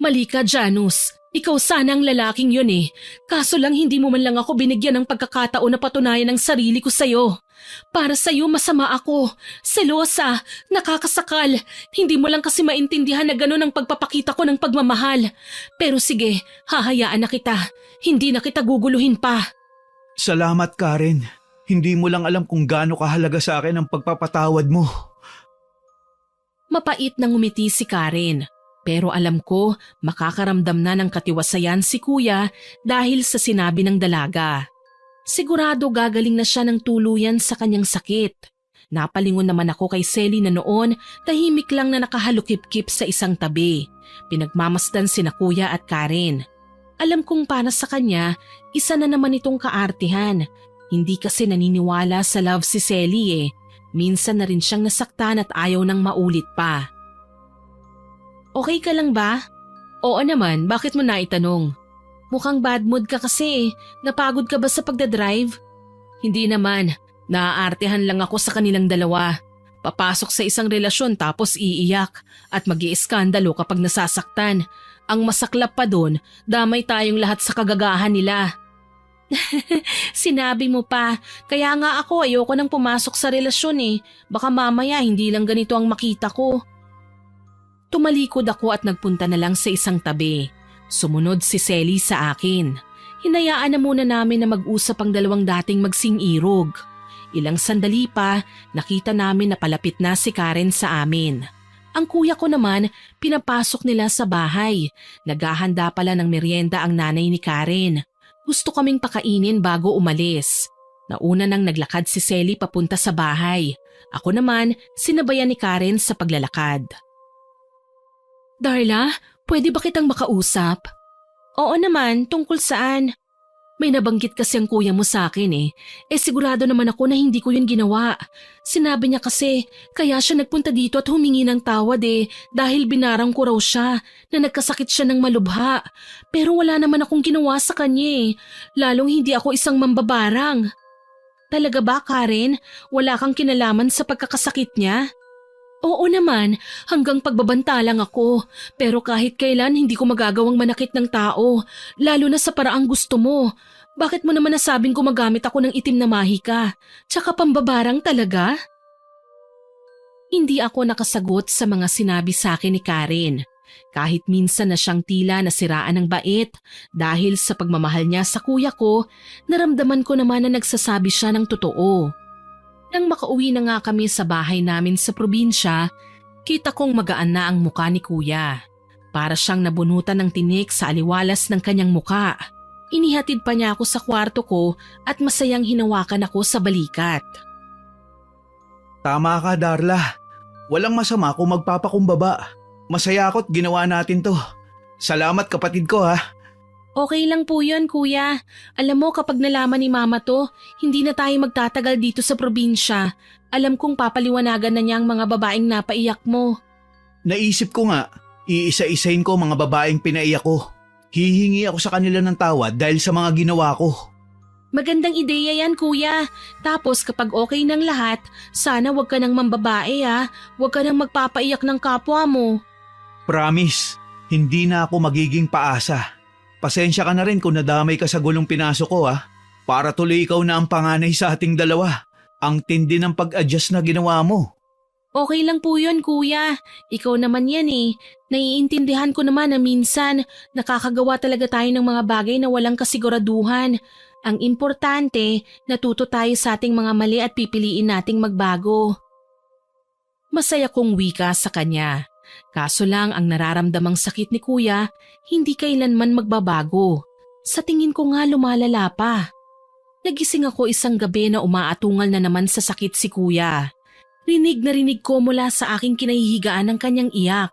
Mali ka, Janus. Ikaw sana ang lalaking yun eh. Kaso lang hindi mo man lang ako binigyan ng pagkakataon na patunayan ang sarili ko sa'yo. Para sa'yo masama ako, selosa, nakakasakal. Hindi mo lang kasi maintindihan na gano'n ang pagpapakita ko ng pagmamahal. Pero sige, hahayaan na kita. Hindi na kita guguluhin pa. Salamat, Karen. Hindi mo lang alam kung gaano kahalaga sa akin ang pagpapatawad mo. Mapait na ngumiti si Karen. Pero alam ko makakaramdam na ng katiwasayan si kuya dahil sa sinabi ng dalaga. Sigurado gagaling na siya ng tuluyan sa kanyang sakit. Napalingon naman ako kay Selly na noon tahimik lang na nakahalukip-kip sa isang tabi. Pinagmamasdan sina kuya at Karen. Alam kong para sa kanya, isa na naman itong kaartihan. Hindi kasi naniniwala sa love si Selly eh. Minsan na rin siyang nasaktan at ayaw nang maulit pa. Okay ka lang ba? Oo naman, bakit mo naitanong? Mukhang bad mood ka kasi eh. Napagod ka ba sa pagdadrive? Hindi naman, naaartehan lang ako sa kanilang dalawa. Papasok sa isang relasyon tapos iiyak at mag-iiskandalo kapag nasasaktan. Ang masaklap pa doon, damay tayong lahat sa kagagahan nila. Sinabi mo pa, kaya nga ako ayoko nang pumasok sa relasyon eh. Baka mamaya hindi lang ganito ang makita ko. Tumalikod ako at nagpunta na lang sa isang tabi. Sumunod si Selly sa akin. Hinayaan na muna namin na mag-usap ang dalawang dating magsing-irog. Ilang sandali pa, nakita namin na palapit na si Karen sa amin. Ang kuya ko naman, pinapasok nila sa bahay. Naghahanda pala ng merienda ang nanay ni Karen. Gusto kaming pakainin bago umalis. Nauna nang naglakad si Selly papunta sa bahay. Ako naman, sinabayan ni Karen sa paglalakad. Darla, pwede ba kitang makausap? Oo naman, tungkol saan? May nabanggit kasi ang kuya mo sa akin eh. Sigurado naman ako na hindi ko yun ginawa. Sinabi niya kasi, kaya siya nagpunta dito at humingi ng tawad eh, dahil binarang ko raw siya, na nagkasakit siya ng malubha. Pero wala naman akong ginawa sa kanya eh, lalong hindi ako isang mambabarang. Talaga ba, Karen? Wala kang kinalaman sa pagkakasakit niya? Oo naman, hanggang pagbabanta lang ako. Pero kahit kailan hindi ko magagawang manakit ng tao, lalo na sa paraang gusto mo. Bakit mo naman nasabing gumagamit ako ng itim na mahika? Tsaka pambabarang talaga? Hindi ako nakasagot sa mga sinabi sa akin ni Karen. Kahit minsan na siyang tila nasiraan ng bait dahil sa pagmamahal niya sa kuya ko, naramdaman ko naman na nagsasabi siya ng totoo. Nang makauwi na nga kami sa bahay namin sa probinsya, kita kong magaan na ang muka ni kuya. Para siyang nabunutan ng tinik sa aliwalas ng kanyang muka. Inihatid pa niya ako sa kwarto ko at masayang hinawakan ako sa balikat. Tama ka, Darla. Walang masama kung magpapakumbaba. Masaya ako't ginawa natin to. Salamat kapatid ko ha. Okay lang po yun, kuya. Alam mo, kapag nalaman ni mama to, hindi na tayo magtatagal dito sa probinsya. Alam kong papaliwanagan na niya ang mga babaeng napaiyak mo. Naisip ko nga, iisa-isahin ko mga babaeng pinaiyak ko. Hihingi ako sa kanila ng tawad dahil sa mga ginawa ko. Magandang ideya yan, kuya. Tapos kapag okay ng lahat, sana wag ka nang mambabae ha. Wag ka nang magpapaiyak ng kapwa mo. Promise, hindi na ako magiging paasa. Pasensya ka na rin kung nadamay ka sa gulong pinasok ko ha. Para tuloy ikaw na ang panganay sa ating dalawa. Ang tindi ng pag-adjust na ginawa mo. Okay lang po yun, kuya. Ikaw naman yan eh. Naiintindihan ko naman na minsan nakakagawa talaga tayo ng mga bagay na walang kasiguraduhan. Ang importante, natuto tayo sa ating mga mali at pipiliin nating magbago. Masaya kong wika sa kanya. Kaso lang ang nararamdamang sakit ni kuya, hindi kailanman magbabago. Sa tingin ko nga lumalala pa. Nagising ako isang gabi na umaatungal na naman sa sakit si kuya. Rinig na rinig ko mula sa aking kinahihigaan ng kanyang iyak.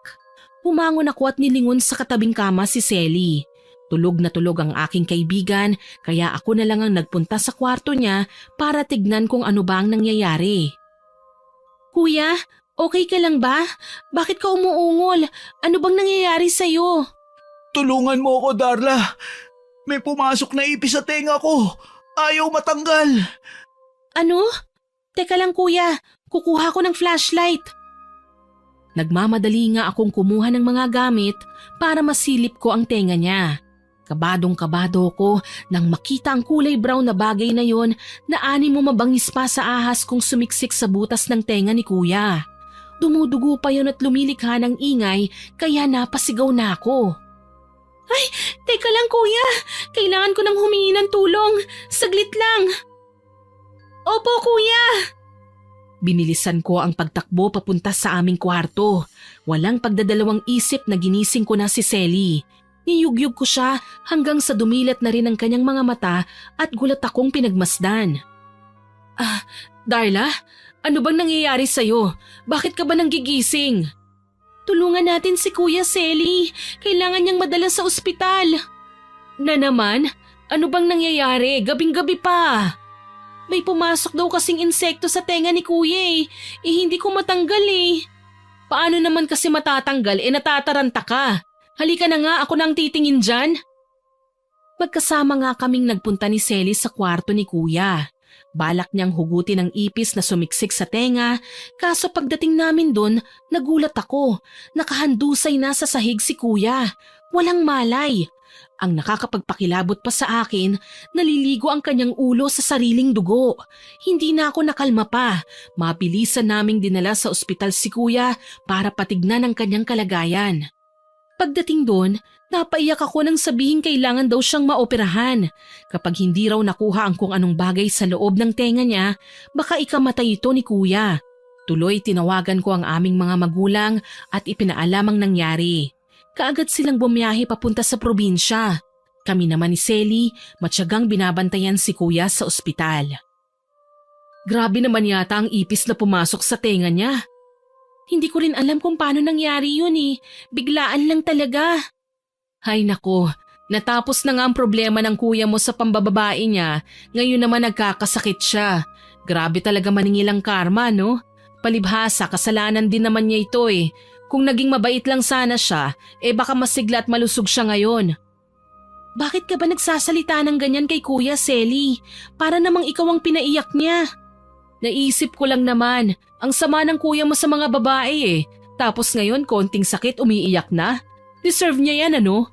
Pumangon ako at nilingon sa katabing kama si Selly. Tulog na tulog ang aking kaibigan kaya ako na lang ang nagpunta sa kwarto niya para tignan kung ano ba ang nangyayari. Kuya, okay ka lang ba? Bakit ka umuungol? Ano bang nangyayari sa'yo? Tulungan mo ako, Darla. May pumasok na ipis sa tenga ko. Ayaw matanggal. Ano? Teka lang kuya, kukuha ko ng flashlight. Nagmamadali nga akong kumuha ng mga gamit para masilip ko ang tenga niya. Kabadong-kabado ko nang makita ang kulay brown na bagay na yon na animo mabangis pa sa ahas kung sumiksik sa butas ng tenga ni kuya. Dumudugo pa yon at lumilikha ng ingay kaya napasigaw na ako. Ay, teka lang kuya, kailangan ko nang humingi ng tulong. Saglit lang. Opo kuya. Binilisan ko ang pagtakbo papunta sa aming kwarto. Walang pagdadalawang isip na ginising ko na si Selly. Niyugyug ko siya hanggang sa dumilat na rin ang kanyang mga mata at gulat akong pinagmasdan. Darla, ano bang nangyayari sa'yo? Bakit ka ba nanggigising? Tulungan natin si Kuya Selly. Kailangan niyang madala sa ospital. Na naman? Ano bang nangyayari? Gabing-gabi pa. May pumasok daw kasing insekto sa tenga ni Kuya eh. Hindi ko matanggal eh. Paano naman kasi matatanggal natataranta ka? Halika na nga, ako nang titingin dyan. Magkasama nga kaming nagpunta ni Selly sa kwarto ni Kuya. Balak niyang hugutin ang ipis na sumiksik sa tenga, kaso pagdating namin doon, nagulat ako. Nakahandusay na sa sahig si Kuya. Walang malay. Ang nakakapagpakilabot pa sa akin, naliligo ang kanyang ulo sa sariling dugo. Hindi na ako nakalma pa. Mabilisan naming dinala sa ospital si Kuya para patignan ang kanyang kalagayan. Pagdating doon, napaiyak ako nang sabihin kailangan daw siyang maoperahan. Kapag hindi raw nakuha ang kung anong bagay sa loob ng tenga niya, baka ikamatay ito ni Kuya. Tuloy tinawagan ko ang aming mga magulang at ipinaalam ang nangyari. Kaagad silang bumiyahe papunta sa probinsya. Kami naman ni Selly, matyagang binabantayan si Kuya sa ospital. Grabe naman yata ang ipis na pumasok sa tenga niya. Hindi ko rin alam kung paano nangyari yun eh. Biglaan lang talaga. Hay nako, natapos na nga ang problema ng kuya mo sa pambababae niya. Ngayon naman nagkakasakit siya. Grabe talaga maningil ang karma, no? Palibhasa, kasalanan din naman niya ito eh. Kung naging mabait lang sana siya, baka masigla at malusog siya ngayon. Bakit ka ba nagsasalita ng ganyan kay Kuya Selly? Para namang ikaw ang pinaiyak niya. Naisip ko lang naman, ang sama ng kuya mo sa mga babae eh. Tapos ngayon konting sakit umiiyak na. Deserve niya yan ano?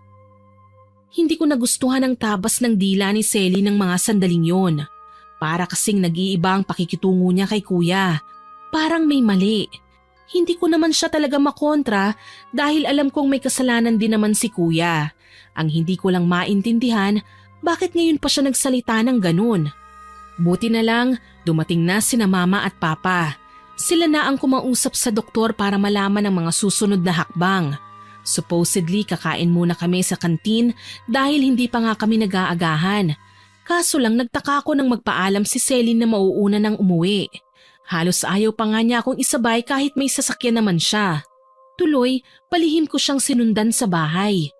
Hindi ko nagustuhan ang tabas ng dila ni Selly ng mga sandaling yon. Para kasing nag-iiba ang pakikitungo niya kay kuya. Parang may mali. Hindi ko naman siya talaga makontra dahil alam kong may kasalanan din naman si kuya. Ang hindi ko lang maintindihan, bakit ngayon pa siya nagsalita ng ganun? Buti na lang, dumating na sina mama at papa. Sila na ang kumausap sa doktor para malaman ang mga susunod na hakbang. Supposedly kakain muna kami sa kantin dahil hindi pa nga kami nag-aagahan. Kaso lang nagtaka ako nang magpaalam si Selly na mauuna nang umuwi. Halos ayaw pa nga niya akong isabay kahit may sasakyan naman siya. Tuloy, palihim ko siyang sinundan sa bahay.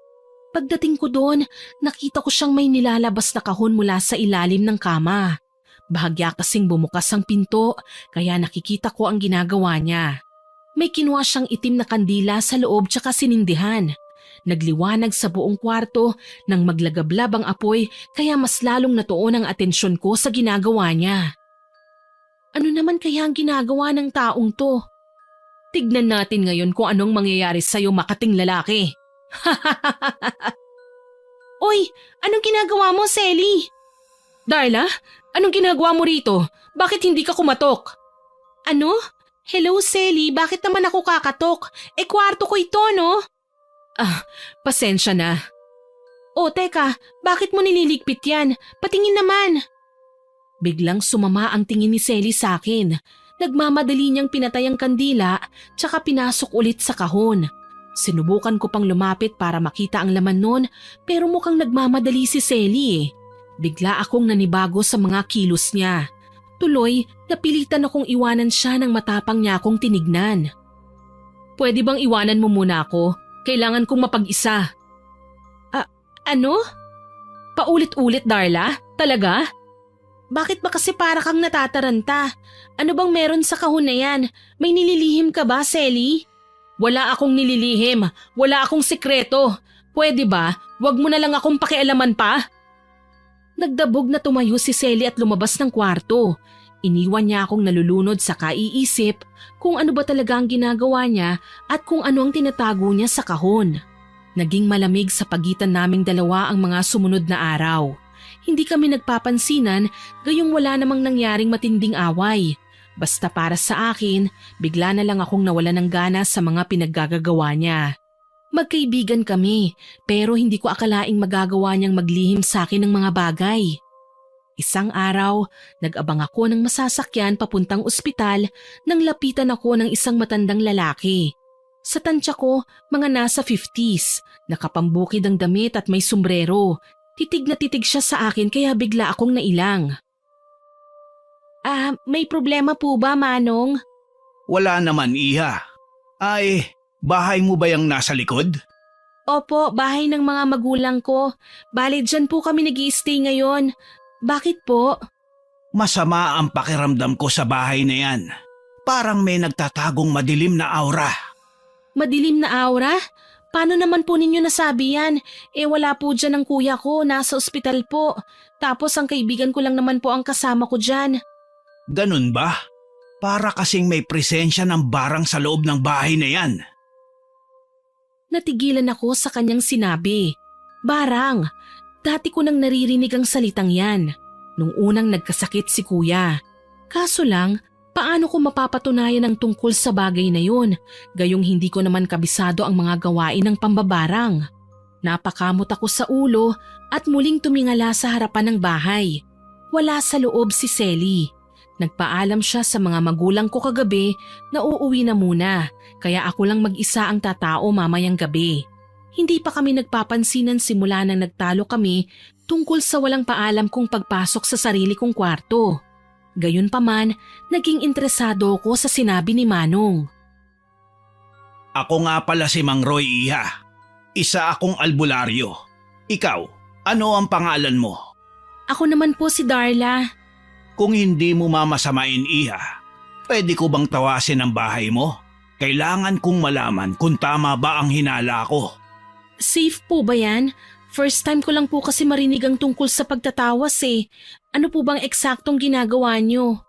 Pagdating ko doon, nakita ko siyang may nilalabas na kahon mula sa ilalim ng kama. Bahagya kasing bumukas ang pinto kaya nakikita ko ang ginagawa niya. May kinuha siyang itim na kandila sa loob tsaka sinindihan. Nagliwanag sa buong kwarto nang maglagablab ang apoy kaya mas lalong natuon ang atensyon ko sa ginagawa niya. Ano naman kaya ang ginagawa ng taong to? Tignan natin ngayon kung anong mangyayari sa'yo makating lalaki. Oy, anong ginagawa mo, Selly? Darla? Anong ginagawa mo rito? Bakit hindi ka kumatok? Ano? Hello, Selly. Bakit naman ako kakatok? Kwarto ko ito, no? Pasensya na. O, teka. Bakit mo nililigpit yan? Patingin naman. Biglang sumama ang tingin ni Selly sa akin. Nagmamadali niyang pinatay ang kandila tsaka pinasok ulit sa kahon. Sinubukan ko pang lumapit para makita ang laman nun pero mukhang nagmamadali si Selly eh. Bigla akong nanibago sa mga kilos niya. Tuloy, napilitan akong iwanan siya nang matapang niya akong tinignan. Pwede bang iwanan mo muna ako? Kailangan kong mapag-isa. Ano? Paulit-ulit, Darla? Talaga? Bakit ba kasi para kang natataranta? Ano bang meron sa kahon na yan? May nililihim ka ba, Selly? Wala akong nililihim. Wala akong sikreto. Pwede ba? Wag mo na lang akong pakialaman pa. Nagdabog na tumayo si Selly at lumabas ng kwarto. Iniwan niya akong nalulunod sa kaiisip kung ano ba talaga ang ginagawa niya at kung ano ang tinatago niya sa kahon. Naging malamig sa pagitan naming dalawa ang mga sumunod na araw. Hindi kami nagpapansinan gayong wala namang nangyaring matinding away. Basta para sa akin, bigla na lang akong nawala ng gana sa mga pinaggagawa niya. Magkaibigan kami pero hindi ko akalaing magagawa niyang maglihim sa akin ng mga bagay. Isang araw, nag-abang ako ng masasakyan papuntang ospital nang lapitan ako ng isang matandang lalaki. Sa tansya ko, mga nasa 50s, nakapambukid ang damit at may sombrero. Titig na titig siya sa akin kaya bigla akong nailang. May problema po ba, Manong? Wala naman, Iha. Ay, bahay mo ba yung nasa likod? Opo, bahay ng mga magulang ko. Bale, dyan po kami nag-i-stay ngayon. Bakit po? Masama ang pakiramdam ko sa bahay na yan. Parang may nagtatagong madilim na aura. Madilim na aura? Paano naman po ninyo nasabi yan? Wala po dyan ang kuya ko, nasa ospital po. Tapos ang kaibigan ko lang naman po ang kasama ko dyan. Ganun ba? Para kasing may presensya ng barang sa loob ng bahay na yan. Natigilan ako sa kanyang sinabi. Barang. Dati ko nang naririnig ang salitang yan. Nung unang nagkasakit si kuya. Kaso lang, paano ko mapapatunayan ang tungkol sa bagay na yun? Gayong hindi ko naman kabisado ang mga gawain ng pambabarang. Napakamot ako sa ulo at muling tumingala sa harapan ng bahay. Wala sa loob si Selly. Nagpaalam siya sa mga magulang ko kagabi na uuwi na muna, kaya ako lang mag-isa ang tatao mamayang gabi. Hindi pa kami nagpapansinan simula nang nagtalo kami tungkol sa walang paalam kong pagpasok sa sarili kong kwarto. Gayunpaman, naging interesado ko sa sinabi ni Manong. Ako nga pala si Mang Roy, Iha. Isa akong albularyo. Ikaw, ano ang pangalan mo? Ako naman po si Darla. Kung hindi mo mamasamain, Iha, pwede ko bang tawasin ang bahay mo? Kailangan kong malaman kung tama ba ang hinala ko. Safe po ba yan? First time ko lang po kasi marinig ang tungkol sa pagtatawas eh. Ano po bang eksaktong ginagawa nyo?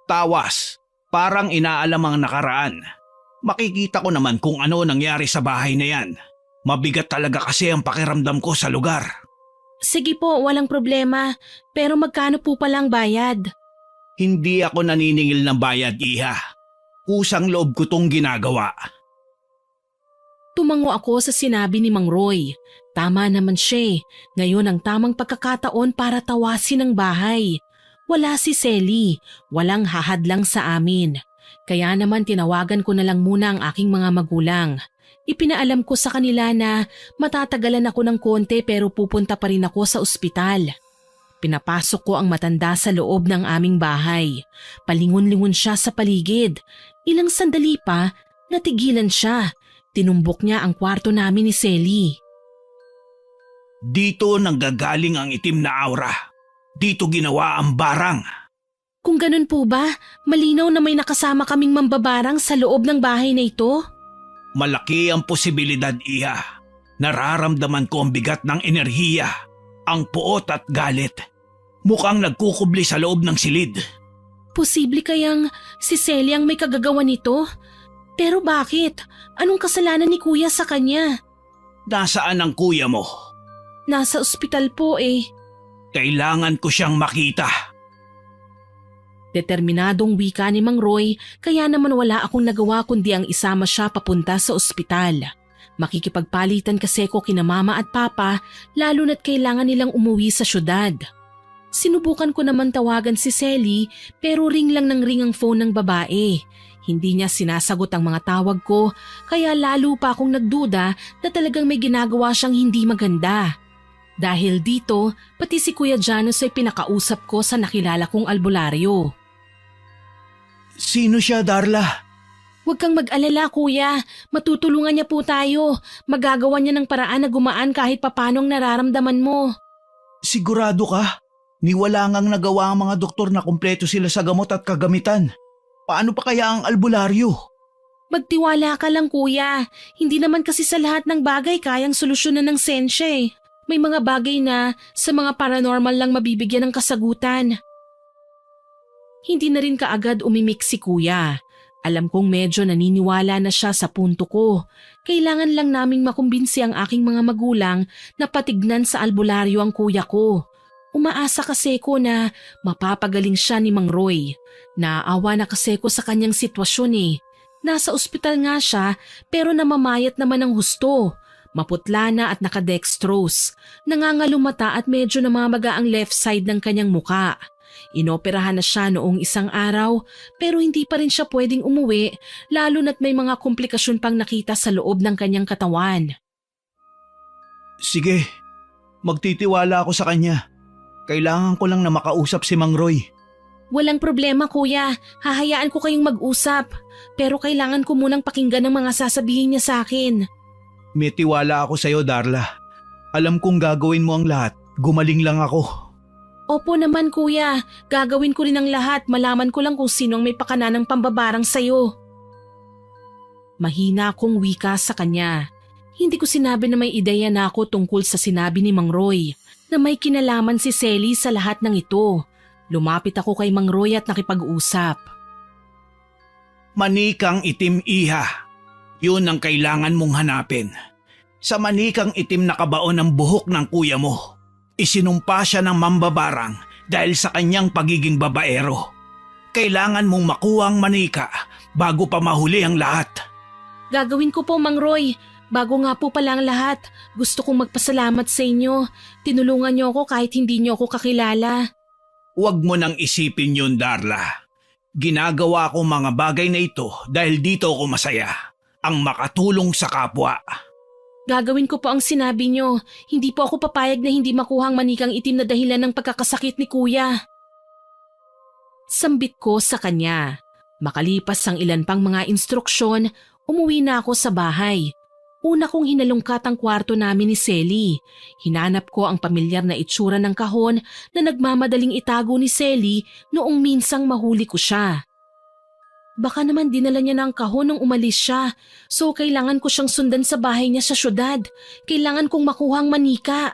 Tawas. Parang inaalam ang nakaraan. Makikita ko naman kung ano nangyari sa bahay na yan. Mabigat talaga kasi ang pakiramdam ko sa lugar. Sige po, walang problema. Pero magkano po palang bayad? Hindi ako naniningil ng bayad, Iha. Kusang loob ko tong ginagawa. Tumango ako sa sinabi ni Mang Roy. Tama naman siya. Ngayon ang tamang pagkakataon para tawasin ang bahay. Wala si Selly. Walang hahadlang sa amin. Kaya naman tinawagan ko na lang muna ang aking mga magulang. Ipinaalam ko sa kanila na matatagalan ako ng konti pero pupunta pa rin ako sa ospital. Pinapasok ko ang matanda sa loob ng aming bahay. Palingon-lingon siya sa paligid. Ilang sandali pa, natigilan siya. Tinumbok niya ang kwarto namin ni Selly. Dito nanggagaling ang itim na aura. Dito ginawa ang barang. Kung ganun po ba, malinaw na may nakasama kaming mambabarang sa loob ng bahay na ito? Malaki ang posibilidad, Iha. Nararamdaman ko ang bigat ng enerhiya, ang puot at galit. Mukhang nagkukubli sa loob ng silid. Posible kayang si Selly ang may kagagawa nito? Pero bakit? Anong kasalanan ni kuya sa kanya? Nasaan ang kuya mo? Nasa ospital po eh. Kailangan ko siyang makita. Determinadong wika ni Mang Roy, kaya naman wala akong nagawa kundi ang isama siya papunta sa ospital. Makikipagpalitan kasi ko kina mama at papa, lalo na't kailangan nilang umuwi sa syudad. Sinubukan ko naman tawagan si Selly pero ring lang ng ring ang phone ng babae. Hindi niya sinasagot ang mga tawag ko kaya lalo pa akong nagduda na talagang may ginagawa siyang hindi maganda. Dahil dito, pati si Kuya Janos ay pinakausap ko sa nakilala kong albularyo. Sino siya, Darla? Huwag kang mag-alala kuya, matutulungan niya po tayo. Magagawa niya ng paraan na gumaan kahit papanong nararamdaman mo. Sigurado ka? Niwala ngang nagawa ang mga doktor na kumpleto sila sa gamot at kagamitan. Paano pa kaya ang albularyo? Magtiwala ka lang kuya, hindi naman kasi sa lahat ng bagay kayang solusyonan ng sensya eh. May mga bagay na sa mga paranormal lang mabibigyan ng kasagutan. Hindi na rin kaagad umimik si kuya. Alam kong medyo naniniwala na siya sa punto ko. Kailangan lang naming makumbinsi ang aking mga magulang na patignan sa albularyo ang kuya ko. Umaasa kasi ko na mapapagaling siya ni Mang Roy. Naawa na kasi ko sa kanyang sitwasyon eh. Nasa ospital nga siya pero namamayat naman ng husto. Maputla na at nakadextrose. Nangangalumata at medyo namamaga ang left side ng kanyang muka. Inoperahan na siya noong isang araw pero hindi pa rin siya pwedeng umuwi lalo na't may mga komplikasyon pang nakita sa loob ng kanyang katawan. Sige, magtitiwala ako sa kanya. Kailangan ko lang na makausap si Mang Roy. Walang problema kuya, hahayaan ko kayong mag-usap pero kailangan ko munang pakinggan ang mga sasabihin niya sa akin. May tiwala ako sa'yo, Darla. Alam kong gagawin mo ang lahat. Gumaling lang ako. Opo naman kuya, gagawin ko rin ang lahat, malaman ko lang kung sino ang may pakananang pambabarang sayo. Mahina akong wika sa kanya. Hindi ko sinabi na may ideya na ako tungkol sa sinabi ni Mang Roy, na may kinalaman si Selly sa lahat ng ito. Lumapit ako kay Mang Roy at nakipag-usap. Manikang itim, iha. Yun ang kailangan mong hanapin. Sa manikang itim na kabaon ng buhok ng kuya mo. Isinumpa siya ng mambabarang dahil sa kanyang pagiging babaero. Kailangan mong makuha ang manika bago pa mahuli ang lahat. Gagawin ko po, Mang Roy. Bago nga po pala ang lahat, gusto kong magpasalamat sa inyo. Tinulungan niyo ako kahit hindi niyo ako kakilala. Huwag mo nang isipin yun, Darla. Ginagawa ko mga bagay na ito dahil dito ako masaya. Ang makatulong sa kapwa. Gagawin ko po ang sinabi niyo. Hindi po ako papayag na hindi makuha ang manikang itim na dahilan ng pagkakasakit ni kuya. Sambit ko sa kanya. Makalipas ang ilan pang mga instruksyon, umuwi na ako sa bahay. Una kong hinalungkat ang kwarto namin ni Selly. Hinanap ko ang pamilyar na itsura ng kahon na nagmamadaling itago ni Selly noong minsang mahuli ko siya. Baka naman dinala niya na ang kahon nung umalis siya, so kailangan ko siyang sundan sa bahay niya sa syudad. Kailangan kong makuha ang manika.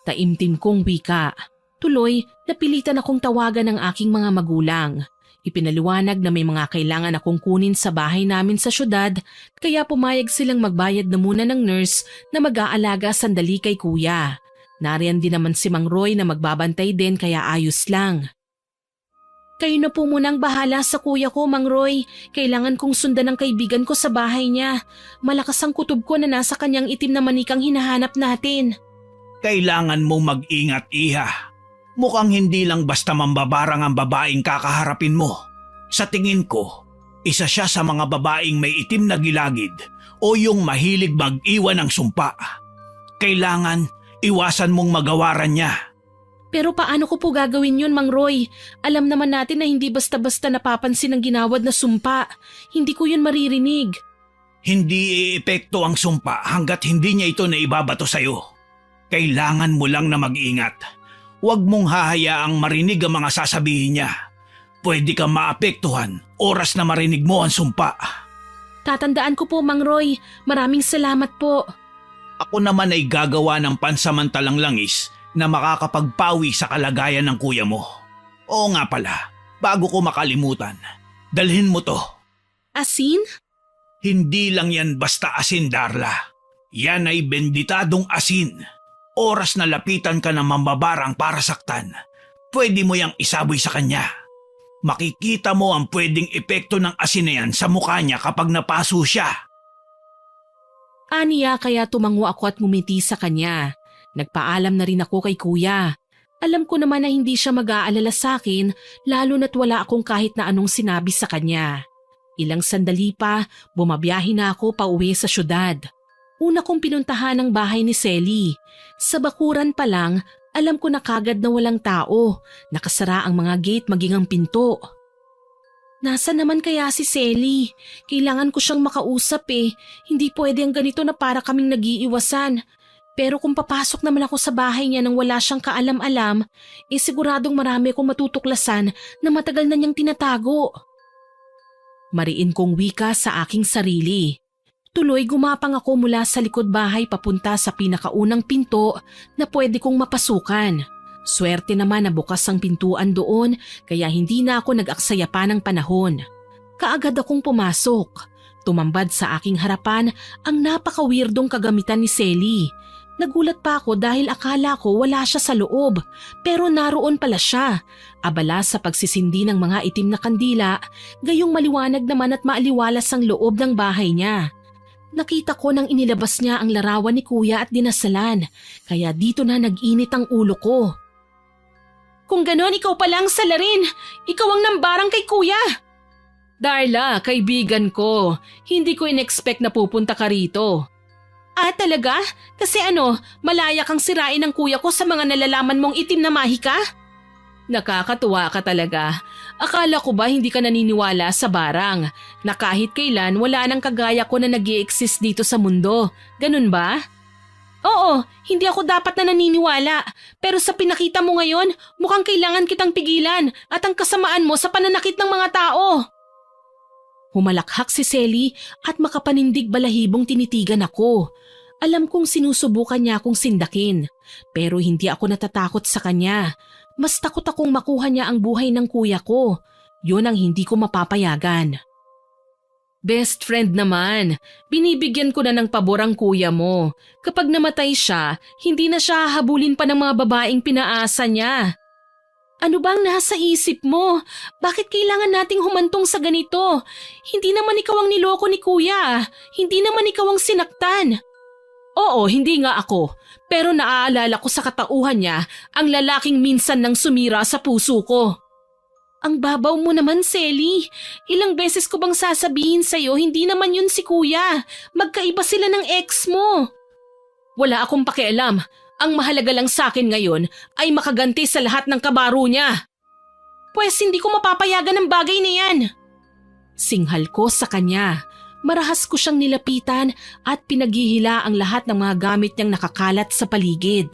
Taimtim kong wika. Tuloy, napilitan akong tawagan ng aking mga magulang. Ipinaliwanag na may mga kailangan akong kunin sa bahay namin sa syudad, kaya pumayag silang magbayad na muna ng nurse na mag-aalaga sandali kay kuya. Nariyan din naman si Mang Roy na magbabantay din kaya ayos lang. Kayo na po munang bahala sa kuya ko, Mang Roy. Kailangan kong sundan ang kaibigan ko sa bahay niya. Malakas ang kutob ko na nasa kanyang itim na manikang hinahanap natin. Kailangan mong mag-ingat, iha. Mukhang hindi lang basta mambabarang ang babaeng kakaharapin mo. Sa tingin ko, isa siya sa mga babaeng may itim na gilagid o yung mahilig mag-iwan ng sumpa. Kailangan iwasan mong magawaran niya. Pero paano ko po gagawin yun, Mang Roy? Alam naman natin na hindi basta-basta napapansin ang ginawad na sumpa. Hindi ko yun maririnig. Hindi iepekto ang sumpa hanggat hindi niya ito naibabato sa'yo. Kailangan mo lang na mag-ingat. Huwag mong hahayaang marinig ang mga sasabihin niya. Pwede kang maapektuhan oras na marinig mo ang sumpa. Tatandaan ko po, Mang Roy. Maraming salamat po. Ako naman ay gagawa ng pansamantalang langis na makakapagpawi sa kalagayan ng kuya mo. Oo nga pala, bago ko makalimutan, dalhin mo to. Asin? Hindi lang yan basta asin, Darla. Yan ay benditadong asin. Oras na lapitan ka ng mambabarang para saktan, pwede mo yang isaboy sa kanya. Makikita mo ang pwedeng epekto ng asin na yan sa mukha niya kapag napaso siya. Aniya kaya tumango ako at ngumiti sa kanya. Nagpaalam na rin ako kay kuya. Alam ko naman na hindi siya mag-aalala sa akin lalo na't wala akong kahit na anong sinabi sa kanya. Ilang sandali pa, bumabiyahe na ako pauwi sa syudad. Una kong pinuntahan ang bahay ni Selly. Sa bakuran pa lang, alam ko na kagad na walang tao. Nakasara ang mga gate maging ang pinto. Nasaan naman kaya si Selly? Kailangan ko siyang makausap eh. Hindi pwede ang ganito na para kaming nag-iiwasan. Pero kung papasok naman ako sa bahay niya nang wala siyang kaalam-alam, siguradong marami akong matutuklasan na matagal na niyang tinatago. Mariin kong wika sa aking sarili. Tuloy gumapang ako mula sa likod bahay papunta sa pinakaunang pinto na pwede kong mapasukan. Swerte naman na bukas ang pintuan doon kaya hindi na ako nag-aksaya pa ng panahon. Kaagad akong pumasok. Tumambad sa aking harapan ang napaka-weirdong kagamitan ni Selly. Nagulat pa ako dahil akala ko wala siya sa loob pero naroon pala siya. Abala sa pagsisindi ng mga itim na kandila, gayong maliwanag naman at maaliwalas ang loob ng bahay niya. Nakita ko nang inilabas niya ang larawan ni Kuya at dinasalan, kaya dito na nag-init ang ulo ko. Kung ganon, ikaw pa lang salarin. Ikaw ang nambarang kay Kuya. Darla, kaibigan ko. Hindi ko in-expect na pupunta ka rito. Ah, talaga? Kasi malaya kang sirain ng kuya ko sa mga nalalaman mong itim na mahika? Nakakatuwa ka talaga. Akala ko ba hindi ka naniniwala sa barang na kahit kailan wala nang kagaya ko na nag-i-exist dito sa mundo. Ganun ba? Oo, hindi ako dapat na naniniwala. Pero sa pinakita mo ngayon, mukhang kailangan kitang pigilan at ang kasamaan mo sa pananakit ng mga tao. Humalakhak si Selly at makapanindig balahibong tinitigan ako. Alam kong sinusubukan niya akong sindakin, pero hindi ako natatakot sa kanya. Mas takot akong makuha niya ang buhay ng kuya ko. Yun ang hindi ko mapapayagan. Best friend naman, binibigyan ko na ng pabor ang kuya mo. Kapag namatay siya, hindi na siya hahabulin pa ng mga babaeng pinaasa niya. Ano bang nasa isip mo? Bakit kailangan nating humantong sa ganito? Hindi naman ikaw ang niloko ni kuya. Hindi naman ikaw ang sinaktan. Oo, hindi nga ako. Pero naaalala ko sa katauhan niya ang lalaking minsan nang sumira sa puso ko. Ang babaw mo naman, Selly. Ilang beses ko bang sasabihin sa'yo, hindi naman yun si kuya. Magkaiba sila ng ex mo. Wala akong pakialam. Ang mahalaga lang sa akin ngayon ay makaganti sa lahat ng kabaro niya. Pwes hindi ko mapapayagan ng bagay na yan. Singhal ko sa kanya. Marahas ko siyang nilapitan at pinaghihila ang lahat ng mga gamit niyang nakakalat sa paligid.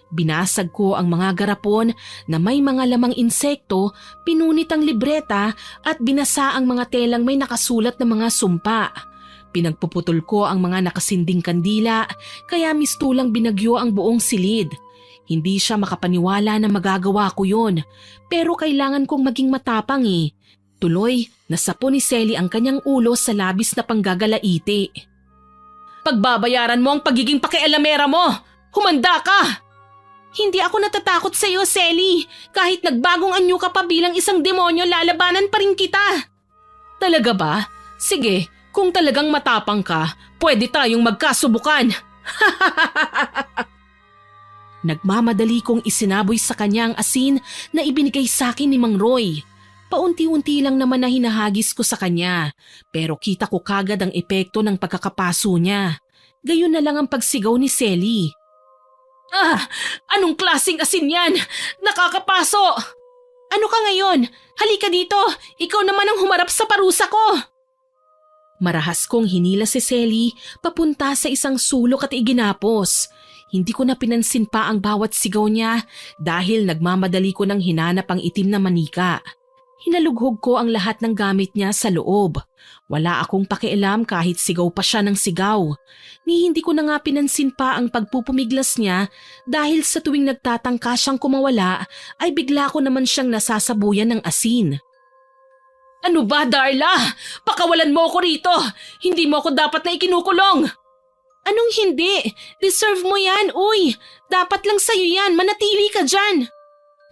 Binasag ko ang mga garapon na may mga lamang insekto, pinunit ang libreta at binasa ang mga telang may nakasulat na mga sumpa. Pinagpuputol ko ang mga nakasinding kandila kaya mistulang binagyo ang buong silid. Hindi siya makapaniwala na magagawa ko yon, pero kailangan kong maging matapang eh. Tuloy, nasapo ni Selly ang kanyang ulo sa labis na panggagalaiti. Pagbabayaran mo ang pagiging pakialamera mo! Humanda ka! Hindi ako natatakot sa iyo, Selly. Kahit nagbagong anyo ka pa bilang isang demonyo, lalabanan pa rin kita. Talaga ba? Sige. Kung talagang matapang ka, pwede tayong magkasubukan. Nagmamadali kong isinaboy sa kanya ang asin na ibinigay sa akin ni Mang Roy. Paunti-unti lang naman na hinahagis ko sa kanya, pero kita ko kagad ang epekto ng pagkakapaso niya. Gayon na lang ang pagsigaw ni Selly. Ah! Anong klaseng asin yan? Nakakapaso! Ano ka ngayon? Halika dito! Ikaw naman ang humarap sa parusa ko! Marahas kong hinila si Selly papunta sa isang sulok at iginapos. Hindi ko na pinansin pa ang bawat sigaw niya dahil nagmamadali ko nang hinanap ang itim na manika. Hinalughog ko ang lahat ng gamit niya sa loob. Wala akong pakialam kahit sigaw pa siya ng sigaw. Ni hindi ko na nga pinansin pa ang pagpupumiglas niya dahil sa tuwing nagtatangka siyang kumawala ay bigla ko naman siyang nasasabuyan ng asin. Ano ba, Darla? Pakawalan mo ako rito! Hindi mo ako dapat na ikinukulong! Anong hindi? Deserve mo yan, uy! Dapat lang sa'yo yan, manatili ka dyan!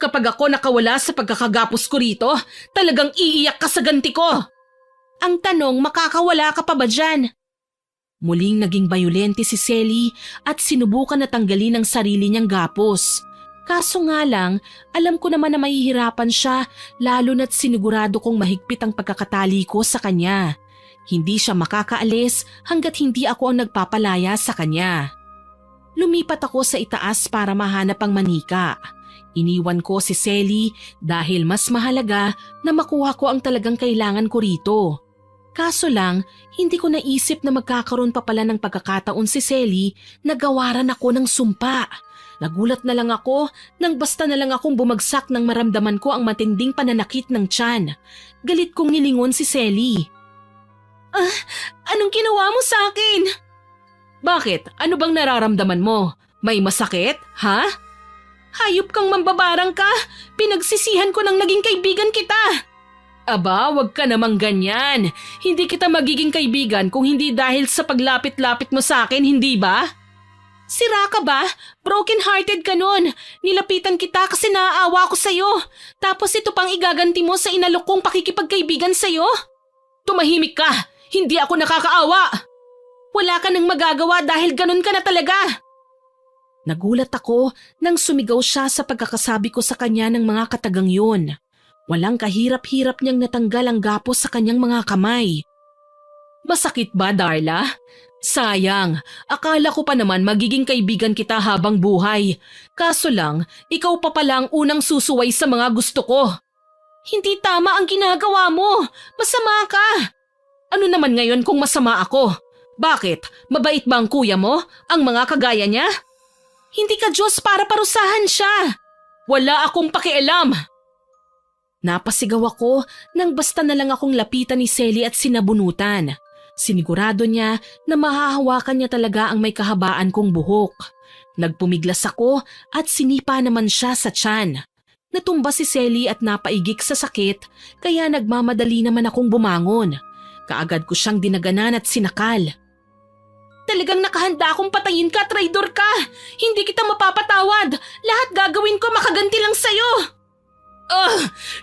Kapag ako nakawala sa pagkakagapos ko rito, talagang iiyak ka sa ganti ko! Ang tanong, makakawala ka pa ba dyan? Muling naging bayolente si Selly at sinubukan na tanggalin ang sarili niyang gapos. Kaso nga lang, alam ko naman na mahihirapan siya lalo na't sinigurado kong mahigpit ang pagkakatali ko sa kanya. Hindi siya makakaalis hanggat hindi ako ang nagpapalaya sa kanya. Lumipat ako sa itaas para mahanap ang manika. Iniwan ko si Selly dahil mas mahalaga na makuha ko ang talagang kailangan ko rito. Kaso lang, hindi ko naisip na magkakaroon pa pala ng pagkakataon si Selly na gawaran ako ng sumpa. Nagulat na lang ako nang basta na lang akong bumagsak nang maramdaman ko ang matinding pananakit ng tiyan. Galit kong nilingon si Selly. Anong ginawa mo sa akin? Bakit? Ano bang nararamdaman mo? May masakit? Ha? Hayop kang mambabarang ka! Pinagsisihan ko nang naging kaibigan kita! Aba, wag ka namang ganyan. Hindi kita magiging kaibigan kung hindi dahil sa paglapit-lapit mo sa akin, hindi ba? Sira ka ba? Broken-hearted ka nun. Nilapitan kita kasi naaawa ko sa'yo. Tapos ito pang igaganti mo sa inalok kong pakikipagkaibigan sa'yo? Tumahimik ka! Hindi ako nakakaawa! Wala ka nang magagawa dahil ganun ka na talaga! Nagulat ako nang sumigaw siya sa pagkakasabi ko sa kanya ng mga katagang yun. Walang kahirap-hirap niyang natanggal ang gapos sa kanyang mga kamay. Masakit ba, Darla? Sayang, akala ko pa naman magiging kaibigan kita habang buhay. Kaso lang, ikaw pa pala ang unang susuway sa mga gusto ko. Hindi tama ang ginagawa mo. Masama ka. Ano naman ngayon kung masama ako? Bakit? Mabait ba ang kuya mo? Ang mga kagaya niya? Hindi ka Diyos para parusahan siya. Wala akong pakialam. Napasigaw ako nang basta na lang akong lapitan ni Selly at sinabunutan. Sinigurado niya na mahahawakan niya talaga ang may kahabaan kong buhok. Nagpumiglas ako at sinipa naman siya sa tiyan. Natumba si Selly at napaigik sa sakit kaya nagmamadali naman akong bumangon. Kaagad ko siyang dinaganan at sinakal. Talagang nakahanda akong patayin ka, traidor ka! Hindi kita mapapatawad! Lahat gagawin ko makaganti lang sa'yo!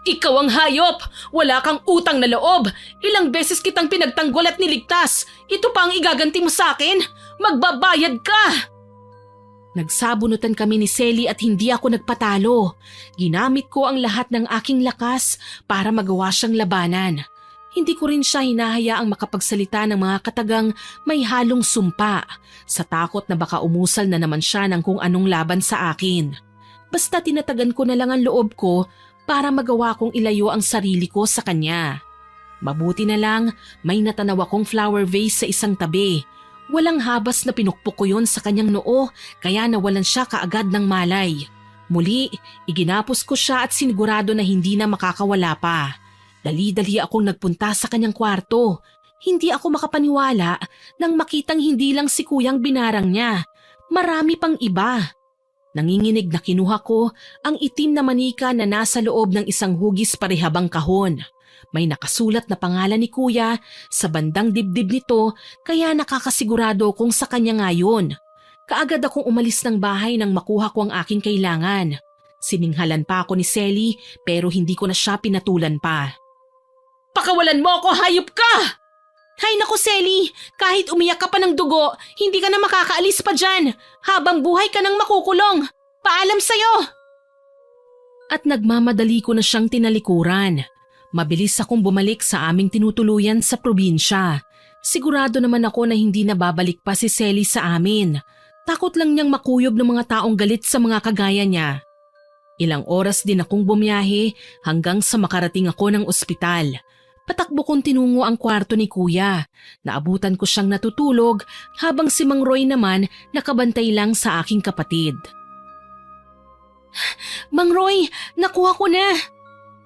Ikaw ang hayop! Wala kang utang na loob! Ilang beses kitang pinagtanggol at niligtas! Ito pa ang igaganti mo sa akin? Magbabayad ka! Nagsabunutan kami ni Selly at hindi ako nagpatalo. Ginamit ko ang lahat ng aking lakas para magawa siyang labanan. Hindi ko rin siya hinahayaang makapagsalita ng mga katagang may halong sumpa sa takot na baka umusal na naman siya ng kung anong laban sa akin. Basta tinatagan ko na lang ang loob ko para magawa kong ilayo ang sarili ko sa kanya. Mabuti na lang may natanaw akong flower vase sa isang tabi. Walang habas na pinukpok ko yun sa kanyang noo kaya nawalan siya kaagad ng malay. Muli, iginapos ko siya at sinigurado na hindi na makakawala pa. Dali-dali akong nagpunta sa kanyang kwarto. Hindi ako makapaniwala nang makitang hindi lang si kuyang binarang niya. Marami pang iba. Nanginginig na kinuha ko ang itim na manika na nasa loob ng isang hugis parehabang kahon. May nakasulat na pangalan ni kuya sa bandang dibdib nito kaya nakakasigurado kung sa kanya nga yun. Kaagad akong umalis ng bahay nang makuha ko ang aking kailangan. Sininghalan pa ako ni Selly pero hindi ko na siya pinatulan pa. Pakawalan mo ako, hayop ka! Hay naku, Selly, kahit umiyak ka pa ng dugo, hindi ka na makakaalis pa dyan. Habang buhay ka nang makukulong. Paalam sa'yo! At nagmamadali ko na siyang tinalikuran. Mabilis akong bumalik sa aming tinutuluyan sa probinsya. Sigurado naman ako na hindi na babalik pa si Selly sa amin. Takot lang niyang makuyob ng mga taong galit sa mga kagaya niya. Ilang oras din akong bumiyahe hanggang sa makarating ako ng ospital. Patakbo kong tinungo ang kwarto ni kuya. Naabutan ko siyang natutulog habang si Mang Roy naman nakabantay lang sa aking kapatid. Mang Roy, nakuha ko na!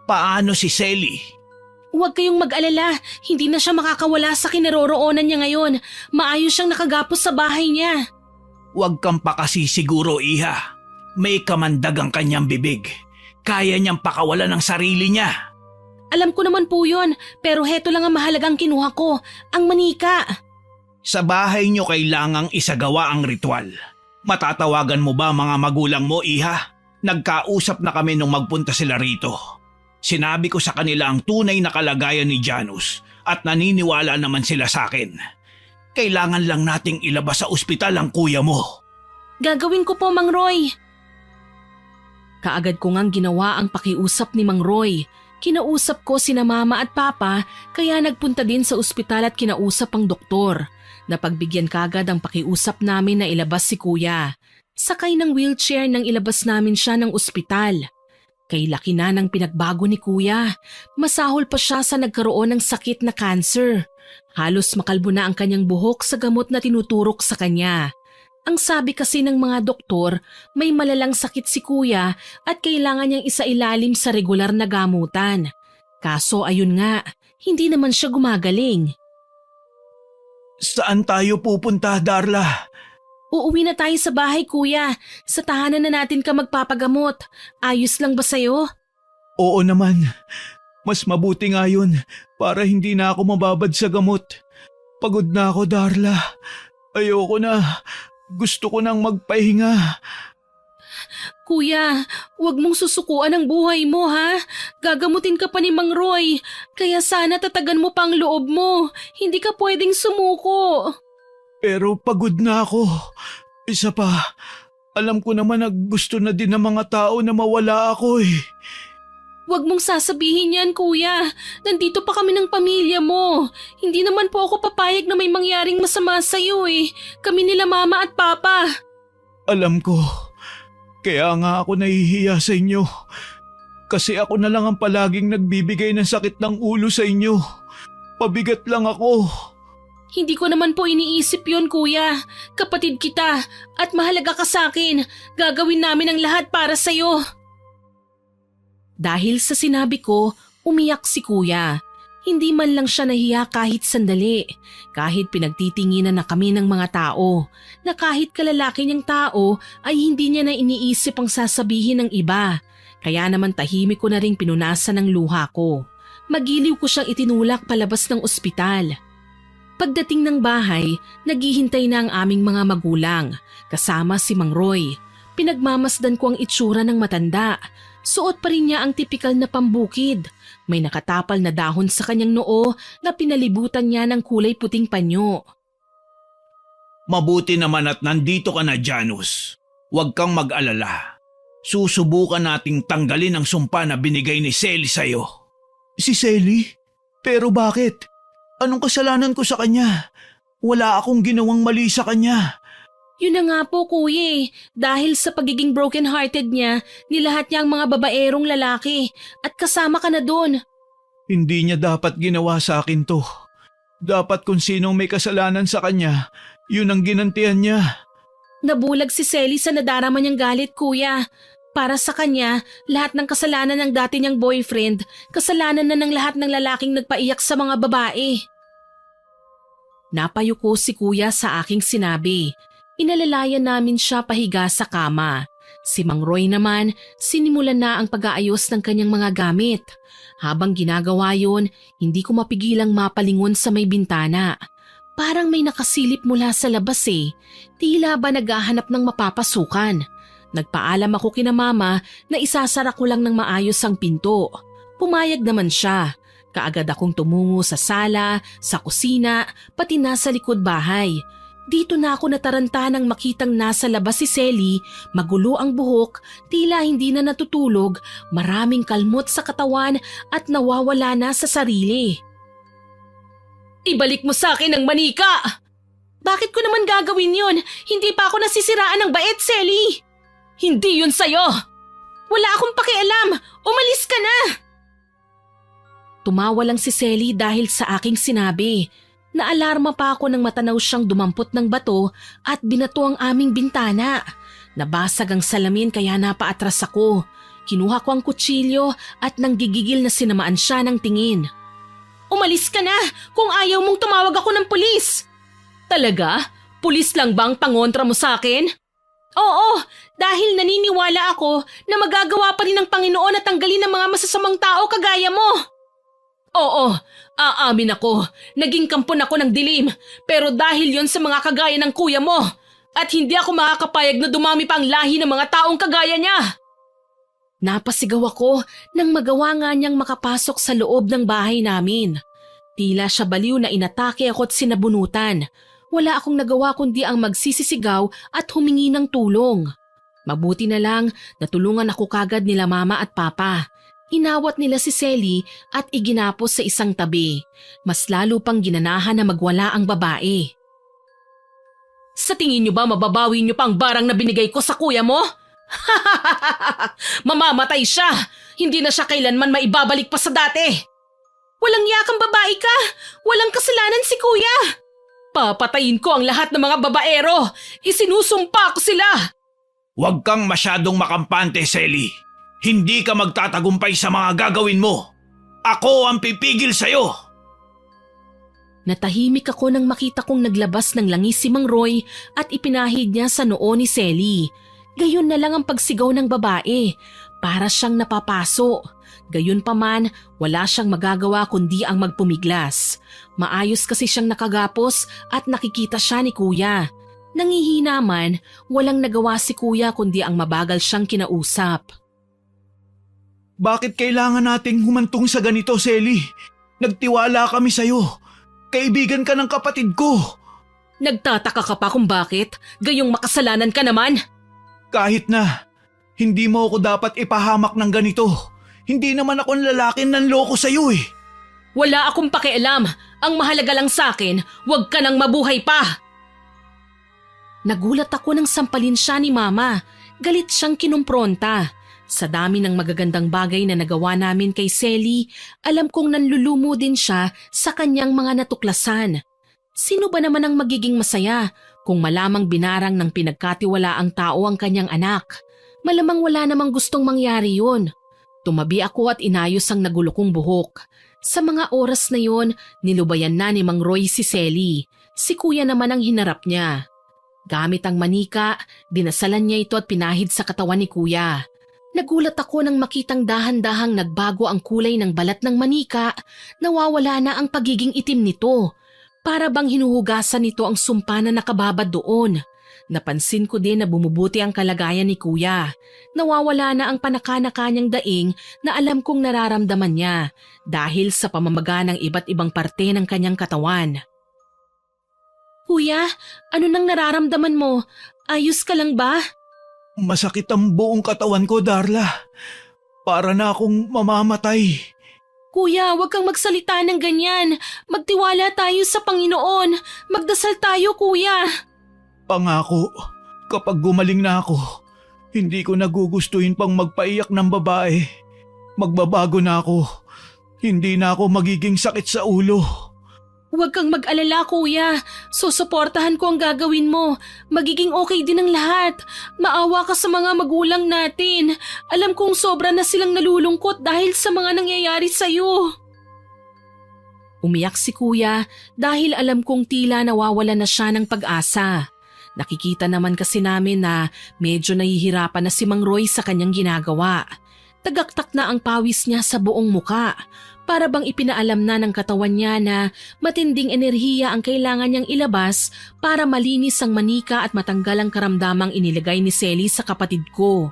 Paano si Selly? Huwag kayong mag-alala, hindi na siya makakawala sa kinaroroonan niya ngayon. Maayos siyang nakagapos sa bahay niya. Huwag kang pakasisiguro, iha. May kamandag ang kanyang bibig. Kaya niyang pakawalan ng sarili niya. Alam ko naman po yun, pero heto lang ang mahalagang kinuha ko, ang manika. Sa bahay niyo kailangang isagawa ang ritual. Matatawagan mo ba mga magulang mo, iha? Nagkausap na kami nung magpunta sila rito. Sinabi ko sa kanila ang tunay na kalagayan ni Janus at naniniwala naman sila sa akin. Kailangan lang nating ilabas sa ospital ang kuya mo. Gagawin ko po, Mang Roy. Kaagad ko ngang ginawa ang pakiusap ni Mang Roy. Kinausap ko sina mama at papa kaya nagpunta din sa ospital at kinausap ang doktor. Napagbigyan kagad ang pakiusap namin na ilabas si kuya. Sakay ng wheelchair nang ilabas namin siya ng ospital. Kay laki na ng pinagbago ni kuya. Masahol pa siya sa nagkaroon ng sakit na cancer. Halos makalbo na ang kanyang buhok sa gamot na tinuturok sa kanya. Ang sabi kasi ng mga doktor, may malalang sakit si kuya at kailangan niyang isailalim sa regular na gamutan. Kaso ayun nga, hindi naman siya gumagaling. Saan tayo pupunta, Darla? Uuwi na tayo sa bahay, kuya. Sa tahanan na natin ka magpapagamot. Ayos lang ba sa'yo? Oo naman. Mas mabuti nga yun para hindi na ako mababad sa gamot. Pagod na ako, Darla. Ayoko na. Gusto ko nang magpahinga. Kuya, huwag mong susukuan ang buhay mo, ha? Gagamutin ka pa ni Mang Roy. Kaya sana tatagan mo pa ang loob mo. Hindi ka pwedeng sumuko. Pero pagod na ako. Isa pa, alam ko naman na gusto na din ng mga tao na mawala ako eh. Huwag mong sasabihin yan, kuya. Nandito pa kami ng pamilya mo. Hindi naman po ako papayag na may mangyaring masama sa'yo eh. Kami nila mama at papa. Alam ko. Kaya nga ako nahihiya sa inyo. Kasi ako na lang ang palaging nagbibigay ng sakit ng ulo sa inyo. Pabigat lang ako. Hindi ko naman po iniisip yon, kuya. Kapatid kita at mahalaga ka sa akin. Gagawin namin ang lahat para sa'yo. Dahil sa sinabi ko, umiyak si kuya. Hindi man lang siya nahiya kahit sandali. Kahit pinagtitinginan na kami ng mga tao. Na kahit kalalaki niyang tao ay hindi niya na iniisip ang sasabihin ng iba. Kaya naman tahimik ko na rin pinunasan ng luha ko. Magiliw ko siyang itinulak palabas ng ospital. Pagdating ng bahay, naghihintay na ang aming mga magulang, kasama si Mang Roy. Pinagmamasdan ko ang itsura ng matanda. Suot pa rin niya ang tipikal na pambukid. May nakatapal na dahon sa kanyang noo na pinalibutan niya ng kulay puting panyo. Mabuti naman at nandito ka na, Janus. Huwag kang mag-alala. Susubukan nating tanggalin ang sumpa na binigay ni Selly sa'yo. Si Selly? Pero bakit? Anong kasalanan ko sa kanya? Wala akong ginawang mali sa kanya. Yun na nga po, kuya. Dahil sa pagiging broken-hearted niya, nilahat niya ang mga babaerong lalaki at kasama ka na doon. Hindi niya dapat ginawa sa akin to. Dapat kung sinong may kasalanan sa kanya, yun ang ginantihan niya. Nabulag si Selly sa nadarama niyang galit, kuya. Para sa kanya, lahat ng kasalanan ng dati niyang boyfriend, kasalanan na ng lahat ng lalaking nagpaiyak sa mga babae. Napayuko si kuya sa aking sinabi. Inalalayan namin siya pahiga sa kama. Si Mang Roy naman, sinimulan na ang pag-aayos ng kanyang mga gamit. Habang ginagawa yon, hindi ko mapigilang mapalingon sa may bintana. Parang may nakasilip mula sa labas eh. Tila ba naghahanap ng mapapasukan. Nagpaalam ako kina mama na isasara ko lang ng maayos ang pinto. Pumayag naman siya. Kaagad akong tumungo sa sala, sa kusina, pati na sa likod bahay. Dito na ako nataranta nang makitang nasa labas si Selly, magulo ang buhok, tila hindi na natutulog, maraming kalmot sa katawan at nawawala na sa sarili. Ibalik mo sa akin ang manika! Bakit ko naman gagawin yun? Hindi pa ako nasisiraan ng bait, Selly! Hindi yun sa'yo! Wala akong pakialam! Umalis ka na! Tumawa lang si Selly dahil sa aking sinabi. Naalarma pa ako nang matanaw siyang dumampot ng bato at binato ang aming bintana. Nabasag ang salamin kaya napaatras ako. Kinuha ko ang kutsilyo at nanggigigil na sinamaan siya ng tingin. Umalis ka na kung ayaw mong tumawag ako ng pulis! Talaga? Pulis lang bang pangontra mo sa akin? Oo, dahil naniniwala ako na magagawa pa rin ng Panginoon na tanggalin ang mga masasamang tao kagaya mo. Oo, aamin ako. Naging kampon ako ng dilim. Pero dahil yon sa mga kagaya ng kuya mo. At hindi ako makakapayag na dumami pa ang lahi ng mga taong kagaya niya. Napasigaw ako nang magawa nga niyang makapasok sa loob ng bahay namin. Tila siya baliw na inatake ako at sinabunutan. Wala akong nagawa kundi ang magsisisigaw at humingi ng tulong. Mabuti na lang natulungan ako kagad nila mama at papa. Inawat nila si Selly at iginapos sa isang tabi. Mas lalo pang ginanahan na magwala ang babae. Sa tingin niyo ba mababawi niyo pa ang barang na binigay ko sa kuya mo? Mamamatay siya! Hindi na siya kailanman maibabalik pa sa dati! Walang yakang babae ka! Walang kasalanan si kuya! Papatayin ko ang lahat ng mga babaero! Isinusumpa ko sila! Huwag kang masyadong makampante, Selly. Hindi ka magtatagumpay sa mga gagawin mo. Ako ang pipigil sa'yo. Natahimik ako nang makita kong naglabas ng langis si Mang Roy at ipinahid niya sa noo ni Selly. Gayon na lang ang pagsigaw ng babae. Para siyang napapaso. Gayon pa man, wala siyang magagawa kundi ang magpumiglas. Maayos kasi siyang nakagapos at nakikita siya ni kuya. Nangihina man, walang nagawa si kuya kundi ang mabagal siyang kinausap. Bakit kailangan nating humantong sa ganito, Selly? Nagtiwala kami sa'yo. Kaibigan ka ng kapatid ko. Nagtataka ka pa kung bakit? Gayong makasalanan ka naman? Kahit na, hindi mo ako dapat ipahamak ng ganito. Hindi naman ako lalaking nanloko sa'yo eh. Wala akong pakialam. Ang mahalaga lang sa akin, huwag ka nang mabuhay pa. Nagulat ako nang sampalin siya ni Mama. Galit siyang kinumpronta. Sa dami ng magagandang bagay na nagawa namin kay Selly, alam kong nanlulumo din siya sa kanyang mga natuklasan. Sino ba naman ang magiging masaya kung malamang binarang ng pinagkatiwalaang tao ang kanyang anak? Malamang wala namang gustong mangyari yun. Tumabi ako at inayos ang nagulo kong buhok. Sa mga oras na yon, nilubayan na ni Mang Roy si Selly. Si kuya naman ang hinarap niya. Gamit ang manika, dinasalan niya ito at pinahid sa katawan ni kuya. Nagulat ako nang makitang dahan-dahang nagbago ang kulay ng balat ng manika, nawawala na ang pagiging itim nito. Para bang hinuhugasan nito ang sumpa na nakababad doon. Napansin ko din na bumubuti ang kalagayan ni kuya. Nawawala na ang panaka-naka niyang daing na alam kong nararamdaman niya dahil sa pamamaga ng iba't ibang parte ng kanyang katawan. Kuya, ano nang nararamdaman mo? Ayos ka lang ba? Masakit ang buong katawan ko, Darla. Para na akong mamamatay. Kuya, huwag kang magsalita ng ganyan. Magtiwala tayo sa Panginoon. Magdasal tayo, kuya. Pangako, kapag gumaling na ako, hindi ko nagugustuhin pang magpaiyak ng babae. Magbabago na ako. Hindi na ako magiging sakit sa ulo. Huwag kang mag-alala, kuya. Susuportahan ko ang gagawin mo. Magiging okay din ang lahat. Maawa ka sa mga magulang natin. Alam kong sobra na silang nalulungkot dahil sa mga nangyayari sa'yo. Umiyak si kuya dahil alam kong tila nawawala na siya ng pag-asa. Nakikita naman kasi namin na medyo nahihirapan na si Mang Roy sa kanyang ginagawa. Tagaktak na ang pawis niya sa buong muka. Para bang ipinaalam na ng katawan niya na matinding enerhiya ang kailangan niyang ilabas para malinis ang manika at matanggal ang karamdamang inilagay ni Selly sa kapatid ko.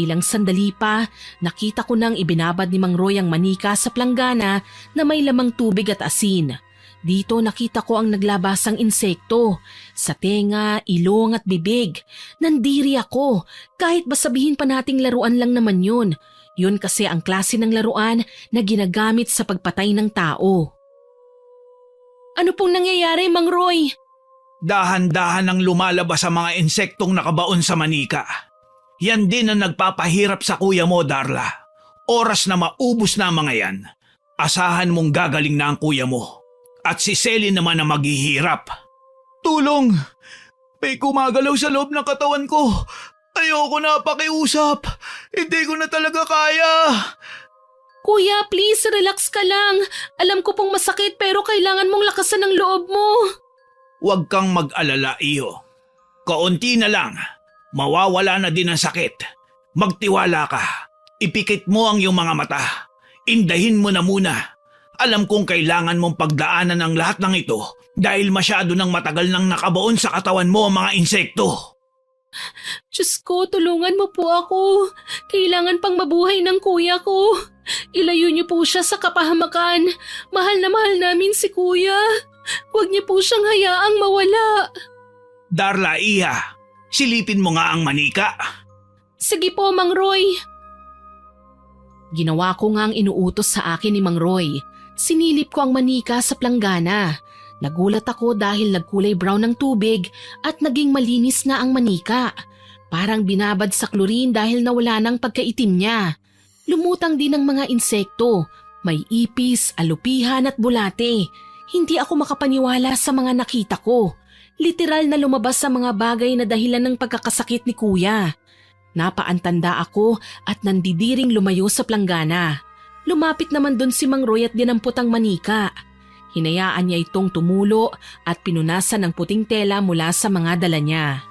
Ilang sandali pa, nakita ko nang ibinabad ni Mang Roy ang manika sa planggana na may lamang tubig at asin. Dito nakita ko ang naglabasang insekto. Sa tenga, ilong at bibig. Nandiri ako, kahit ba sabihin pa nating laruan lang naman yun. Yun kasi ang klase ng laruan na ginagamit sa pagpatay ng tao. Ano pong nangyayari, Mang Roy? Dahan-dahan ang lumalabas sa mga insektong nakabaon sa manika. Yan din ang nagpapahirap sa kuya mo, Darla. Oras na maubos na mga yan. Asahan mong gagaling na ang kuya mo. At si Selly naman ang maghihirap. Tulong! May kumagalaw sa loob ng katawan ko. Ayoko na pakiusap. Hindi ko na talaga kaya. Kuya, please relax ka lang. Alam ko pong masakit pero kailangan mong lakasan ang loob mo. Huwag kang mag-alala, iyo. Kaunti na lang. Mawawala na din ang sakit. Magtiwala ka. Ipikit mo ang iyong mga mata. Indahin mo na muna. Alam kong kailangan mong pagdaanan ang lahat ng ito dahil masyado nang matagal nang nakabaon sa katawan mo ang mga insekto. Diyos ko, tulungan mo po ako. Kailangan pang mabuhay ng kuya ko. Ilayo niyo po siya sa kapahamakan. Mahal na mahal namin si kuya. Huwag niyo po siyang hayaang mawala. Darla, iha, silipin mo nga ang manika. Sige po, Mang Roy. Ginawa ko nga ang inuutos sa akin ni Mang Roy. Sinilip ko ang manika sa planggana. Nagulat ako dahil nagkulay brown ng tubig at naging malinis na ang manika. Parang binabad sa chlorine dahil nawala ng pagkaitim niya. Lumutang din ang mga insekto. May ipis, alupihan at bulate. Hindi ako makapaniwala sa mga nakita ko. Literal na lumabas sa mga bagay na dahilan ng pagkakasakit ni kuya. Napaantanda ako at nandidiring lumayo sa planggana. Lumapit naman dun si Mang Roy at dinampot ang manika. Hinayaan niya itong tumulo at pinunasan ng puting tela mula sa mga dala niya.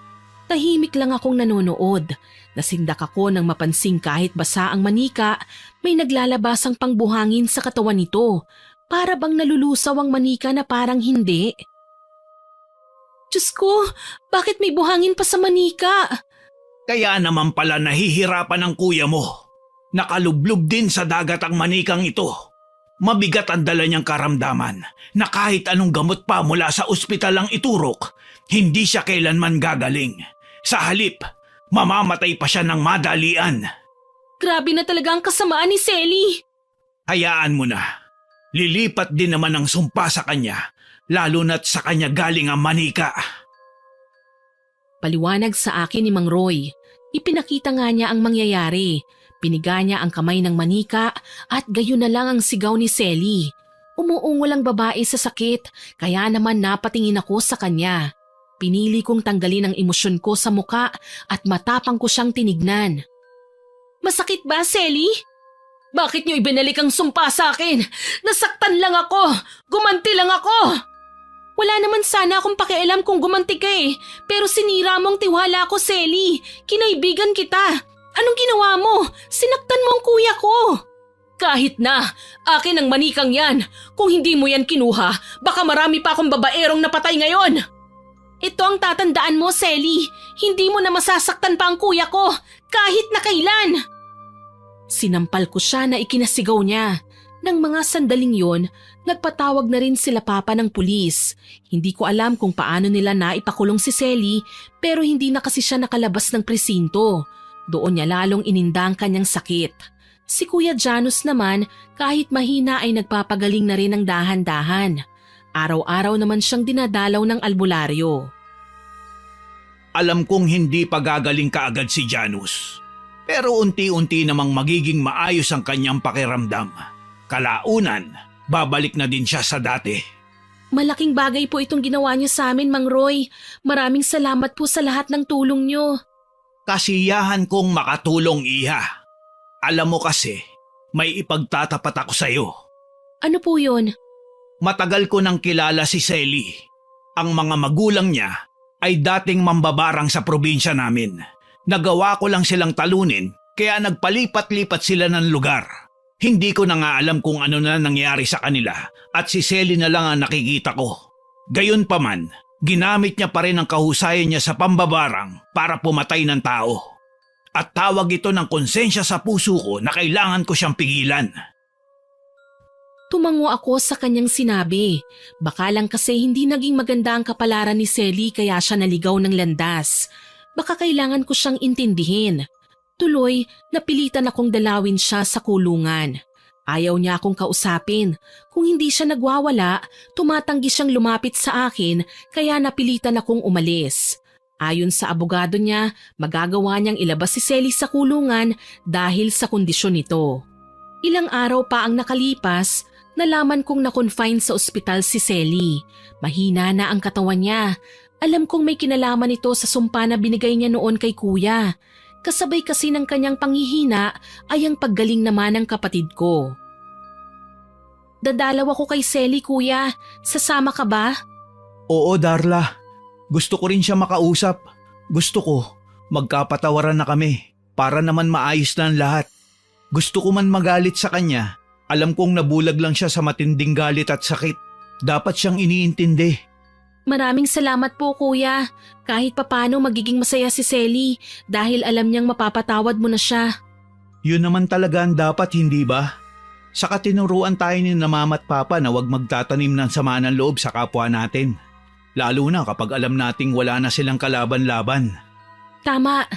Tahimik lang akong nanonood. Nasindak ako nang mapansing kahit basa ang manika, may naglalabasang pangbuhangin sa katawan nito. Para bang nalulusaw ang manika na parang hindi. Diyos ko, bakit may buhangin pa sa manika? Kaya naman pala nahihirapan ang kuya mo. Nakalublob din sa dagat ang manikang ito. Mabigat ang dala niyang karamdaman na kahit anong gamot pa mula sa ospital ang iturok, hindi siya kailanman gagaling. Sa halip, mamamatay pa siya ng madalian. Grabe na talaga ang kasamaan ni Selly. Hayaan mo na. Lilipat din naman ang sumpa sa kanya, lalo na't sa kanya galing ang manika. Paliwanag sa akin ni Mang Roy. Ipinakita nga niya ang mangyayari. Piniga niya ang kamay ng manika at gayon na lang ang sigaw ni Selly. Umuungol ang babae sa sakit, kaya naman napatingin ako sa kanya. Pinili kong tanggalin ang emosyon ko sa muka at matapang ko siyang tinignan. Masakit ba, Selly? Bakit niyo ibinalik ang sumpa sa akin? Nasaktan lang ako! Gumanti lang ako! Wala naman sana akong pakialam kung gumanti ka eh, pero sinira mong tiwala ko, Selly. Kinaibigan kita. Anong ginawa mo? Sinaktan mo ang kuya ko. Kahit na, akin ang manikang yan. Kung hindi mo yan kinuha, baka marami pa akong babaerong napatay ngayon. Ito ang tatandaan mo, Selly. Hindi mo na masasaktan pa ang kuya ko, kahit na kailan. Sinampal ko siya na ikinasigaw niya. Nang mga sandaling yon, nagpatawag na rin sila papa ng pulis. Hindi ko alam kung paano nila naipakulong si Selly, pero hindi na kasi siya nakalabas ng presinto. Doon niya lalong ininda ang kanyang sakit. Si Kuya Janus naman, kahit mahina ay nagpapagaling na rin ng dahan-dahan. Araw-araw naman siyang dinadalaw ng albularyo. Alam kong hindi pa gagaling kaagad si Janus. Pero unti-unti namang magiging maayos ang kanyang pakiramdam. Kalaunan, babalik na din siya sa dati. Malaking bagay po itong ginawa niyo sa amin, Mang Roy. Maraming salamat po sa lahat ng tulong niyo. Kasiyahan kong makatulong, Iha. Alam mo kasi, may ipagtatapat ako sa'yo. Ano po yun? Matagal ko nang kilala si Selly. Ang mga magulang niya ay dating mambabarang sa probinsya namin. Nagawa ko lang silang talunin kaya nagpalipat-lipat sila ng lugar. Hindi ko na nga alam kung ano na nangyari sa kanila at si Selly na lang ang nakikita ko. Gayunpaman, ginamit niya pa rin ang kahusayan niya sa pambabarang para pumatay ng tao. At tawag ito ng konsensya sa puso ko na kailangan ko siyang pigilan. Tumango ako sa kanyang sinabi. Baka lang kasi hindi naging maganda ang kapalaran ni Selly kaya siya naligaw ng landas. Baka kailangan ko siyang intindihin. Tuloy, napilitan akong dalawin siya sa kulungan. Ayaw niya akong kausapin. Kung hindi siya nagwawala, tumatanggi siyang lumapit sa akin kaya napilitan akong umalis. Ayon sa abogado niya, magagawa niyang ilabas si Selly sa kulungan dahil sa kondisyon nito. Ilang araw pa ang nakalipas, nalaman kong na-confine sa ospital si Selly. Mahina na ang katawan niya. Alam kong may kinalaman ito sa sumpa na binigay niya noon kay kuya. Kasabay kasi ng kanyang panghihina ay ang paggaling naman ng kapatid ko. Dadalaw ako kay Selly, kuya. Sasama ka ba? Oo, Darla. Gusto ko rin siya makausap. Gusto ko, magkapatawaran na kami para naman maayos na ang lahat. Gusto ko man magalit sa kanya. Alam kong nabulag lang siya sa matinding galit at sakit. Dapat siyang iniintindi. Maraming salamat po, kuya. Kahit papano magiging masaya si Selly dahil alam niyang mapapatawad mo na siya. Yun naman talaga ang dapat, hindi ba? Saka tinuruan tayo ni na mama at papa na huwag magtatanim ng sama ng loob sa kapwa natin. Lalo na kapag alam nating wala na silang kalaban-laban. Tama.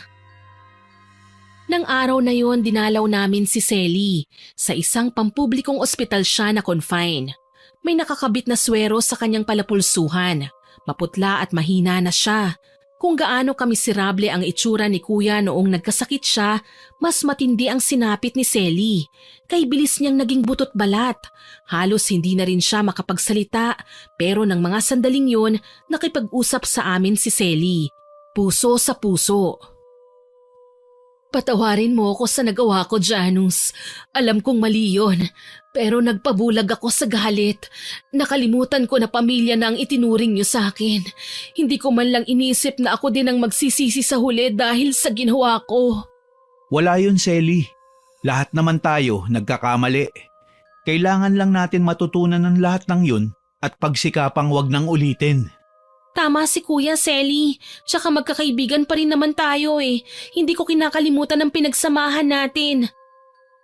Nang araw na yon, dinalaw namin si Selly. Sa isang pampublikong ospital siya na confine. May nakakabit na swero sa kanyang palapulsuhan. Maputla at mahina na siya. Kung gaano kamiserable ang itsura ni kuya noong nagkasakit siya, mas matindi ang sinapit ni Selly. Kay bilis niyang naging butot balat. Halos hindi na rin siya makapagsalita, pero ng mga sandaling yun, nakipag-usap sa amin si Selly. Puso sa puso. Patawarin mo ako sa nagawa ko, Janus. Alam kong mali yun, pero nagpabulag ako sa galit. Nakalimutan ko na pamilya na ang itinuring niyo sa akin. Hindi ko man lang inisip na ako din ang magsisisi sa huli dahil sa ginawa ko. Wala yun, Selly. Lahat naman tayo nagkakamali. Kailangan lang natin matutunan ng lahat ng yun at pagsikapang wag nang ulitin. Tama si Kuya Selly. Tsaka magkakaibigan pa rin naman tayo eh. Hindi ko kinakalimutan ang pinagsamahan natin.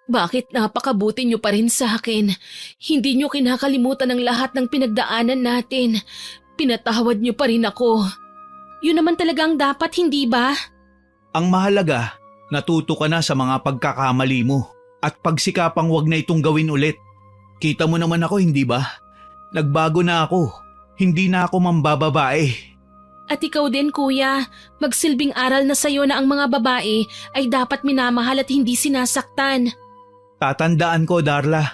Bakit napakabuti niyo pa rin sa akin? Hindi niyo kinakalimutan ang lahat ng pinagdaanan natin. Pinatawad niyo pa rin ako. Yun naman talaga ang dapat, hindi ba? Ang mahalaga, natuto ka na sa mga pagkakamali mo at pagsikapang wag na itong gawin ulit. Kita mo naman ako, hindi ba? Nagbago na ako. Hindi na ako mambababae. At ikaw din, kuya. Magsilbing aral na sa'yo na ang mga babae ay dapat minamahal at hindi sinasaktan. Tatandaan ko, Darla.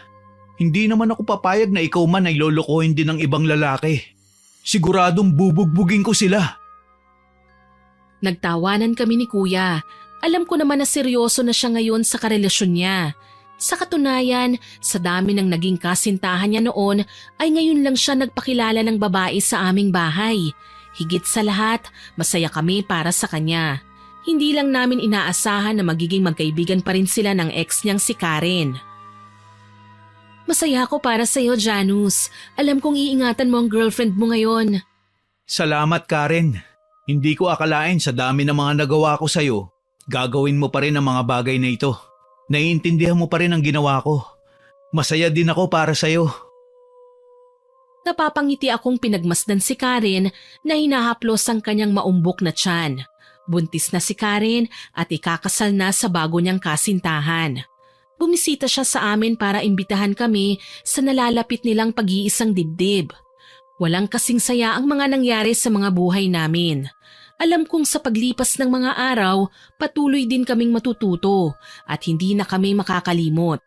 Hindi naman ako papayag na ikaw man ay lolokohin din ng ibang lalaki. Siguradong bubugbugin ko sila. Nagtawanan kami ni kuya. Alam ko naman na seryoso na siya ngayon sa karelasyon niya. Sa katunayan, sa dami ng naging kasintahan niya noon ay ngayon lang siya nagpakilala ng babae sa aming bahay. Higit sa lahat, masaya kami para sa kanya. Hindi lang namin inaasahan na magiging magkaibigan pa rin sila ng ex niyang si Karen. Masaya ako para sa iyo, Janus. Alam kong iingatan mo ang girlfriend mo ngayon. Salamat, Karen. Hindi ko akalain sa dami ng mga nagawa ko sa'yo, gagawin mo pa rin ang mga bagay na ito. Naiintindihan mo pa rin ang ginawa ko. Masaya din ako para sa'yo. Napapangiti akong pinagmasdan si Karen na hinahaplos ang kanyang maumbok na tiyan. Buntis na si Karen at ikakasal na sa bago niyang kasintahan. Bumisita siya sa amin para imbitahan kami sa nalalapit nilang pag-iisang dibdib. Walang kasing saya ang mga nangyari sa mga buhay namin. Alam kong sa paglipas ng mga araw, patuloy din kaming matututo at hindi na kami makakalimot.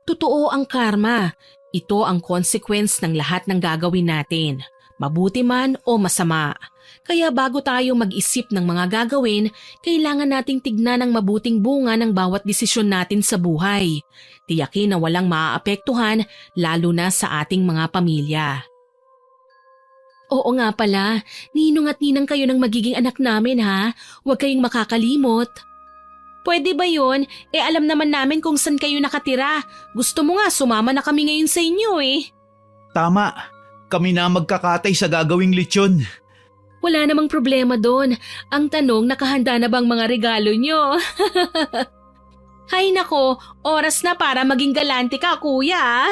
Totoo ang karma. Ito ang consequence ng lahat ng gagawin natin, mabuti man o masama. Kaya bago tayo mag-isip ng mga gagawin, kailangan nating tignan ang mabuting bunga ng bawat desisyon natin sa buhay. Tiyakin na walang maaapektuhan lalo na sa ating mga pamilya. Oo nga pala, ninong at ninang kayo ng magiging anak namin ha. Huwag kayong makakalimot. Pwede ba yun? Alam naman namin kung saan kayo nakatira. Gusto mo nga sumama na kami ngayon sa inyo eh. Tama, kami na magkakatay sa gagawing lechon. Wala namang problema doon. Ang tanong, nakahanda na bang mga regalo nyo? Hay nako, oras na para maging galante ka, kuya.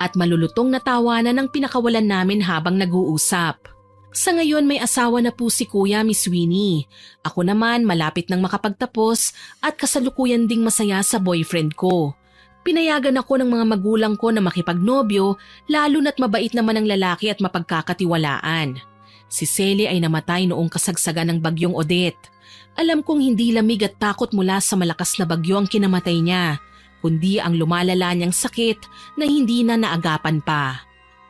At malulutong na tawanan ng pinakawalan namin habang nag-uusap. Sa ngayon may asawa na po si Kuya Miss Winnie. Ako naman malapit nang makapagtapos at kasalukuyan ding masaya sa boyfriend ko. Pinayagan ako ng mga magulang ko na makipagnobyo lalo na't mabait naman ang lalaki at mapagkakatiwalaan. Si Selly ay namatay noong kasagsagan ng bagyong Odette. Alam kong hindi lamig at takot mula sa malakas na bagyo ang kinamatay niya, kundi ang lumalala niyang sakit na hindi na naagapan pa.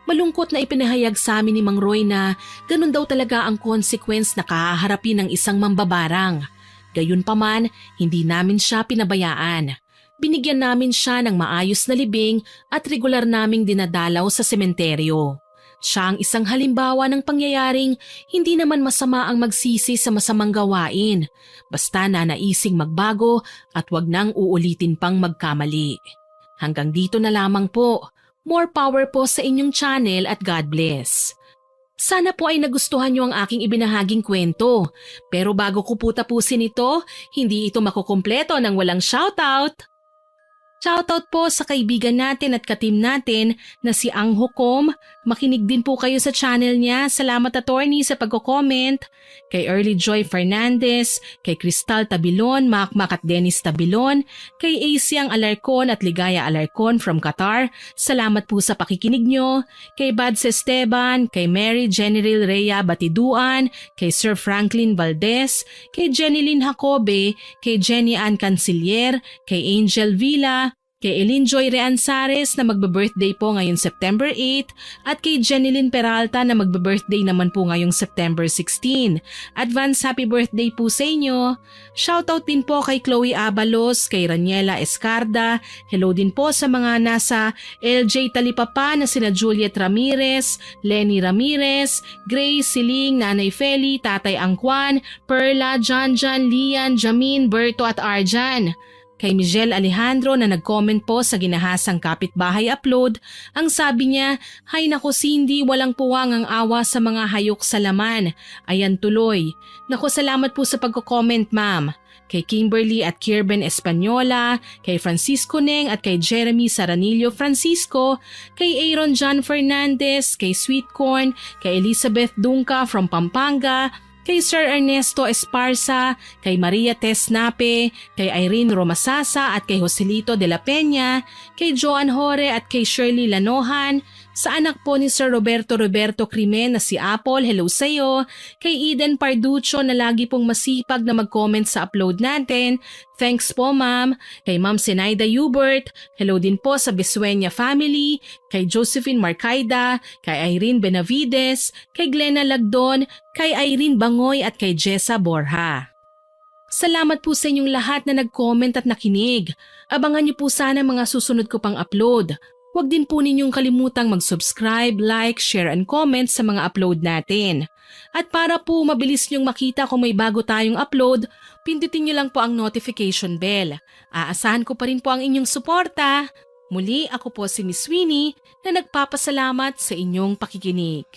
Malungkot na ipinahayag sa amin ni Mang Roy na ganun daw talaga ang consequence na kahaharapin ng isang mambabarang. Gayunpaman, hindi namin siya pinabayaan. Binigyan namin siya ng maayos na libing at regular naming dinadalaw sa sementeryo. Siya ang isang halimbawa ng pangyayaring hindi naman masama ang magsisi sa masamang gawain, basta na naising magbago at wag nang uulitin pang magkamali. Hanggang dito na lamang po. More power po sa inyong channel at God bless. Sana po ay nagustuhan niyo ang aking ibinahaging kwento. Pero bago ko po tapusin ito, hindi ito makukumpleto ng walang shoutout. Shoutout po sa kaibigan natin at katim natin na si Ang Hukom. Makinig din po kayo sa channel niya. Salamat attorney sa pagko-comment. Kay Early Joy Fernandez, kay Crystal Tabilon, Makmak at Dennis Tabilon, kay Asiang Alarcon at Ligaya Alarcon from Qatar. Salamat po sa pakikinig nyo. Kay Bads Esteban, kay Mary General Rhea Batiduan, kay Sir Franklin Valdez, kay Jenny Lynn Jacobe, kay Jenny Ann Canciller, kay Angel Villa, kay Elinjoy Reanzares na magbe-birthday po ngayong September 8 at kay Jenilyn Peralta na magbe-birthday naman po ngayong September 16. Advance happy birthday po sa inyo. Shoutout din po kay Chloe Abalos, kay Raniela Escarda. Hello din po sa mga nasa LJ Talipapa na sina Juliet Ramirez, Lenny Ramirez, Grace Siling, Nanay Feli, Tatay Angkwan, Perla, Janjan, Lian, Jamin, Berto at Arjan. Kay Michelle Alejandro na nag-comment po sa ginahasang kapitbahay upload, ang sabi niya, "Hay nako Cindy, walang puwang ang awa sa mga hayok sa laman. Ayan tuloy." Nako salamat po sa pagko-comment ma'am. Kay Kimberly at Kirben Espanyola, kay Francisco Neng at kay Jeremy Saranillo Francisco, kay Aaron John Fernandez, kay Sweet Corn, kay Elizabeth Dunca from Pampanga, kay Sir Ernesto Esparza, kay Maria Tess Nape, kay Irene Romasasa at kay Joselito de la Peña, kay Joan Hore at kay Shirley Lanohan, sa anak po ni Sir Roberto Crimen na si Apple, hello sa'yo, kay Eden Parducho na lagi pong masipag na mag-comment sa upload natin, thanks po ma'am, kay Ma'am Senaida Hubert, hello din po sa Besueña family, kay Josephine Marcaida, kay Irene Benavides, kay Glenna Lagdon, kay Irene Bangoy at kay Jessa Borja. Salamat po sa inyong lahat na nag-comment at nakinig. Abangan niyo po sana mga susunod ko pang upload. Huwag din po ninyong kalimutang mag-subscribe, like, share and comment sa mga upload natin. At para po mabilis niyong makita kung may bago tayong upload, pindutin niyo lang po ang notification bell. Aasahan ko pa rin po ang inyong suporta. Muli ako po si Miss Winnie na nagpapasalamat sa inyong pakikinig.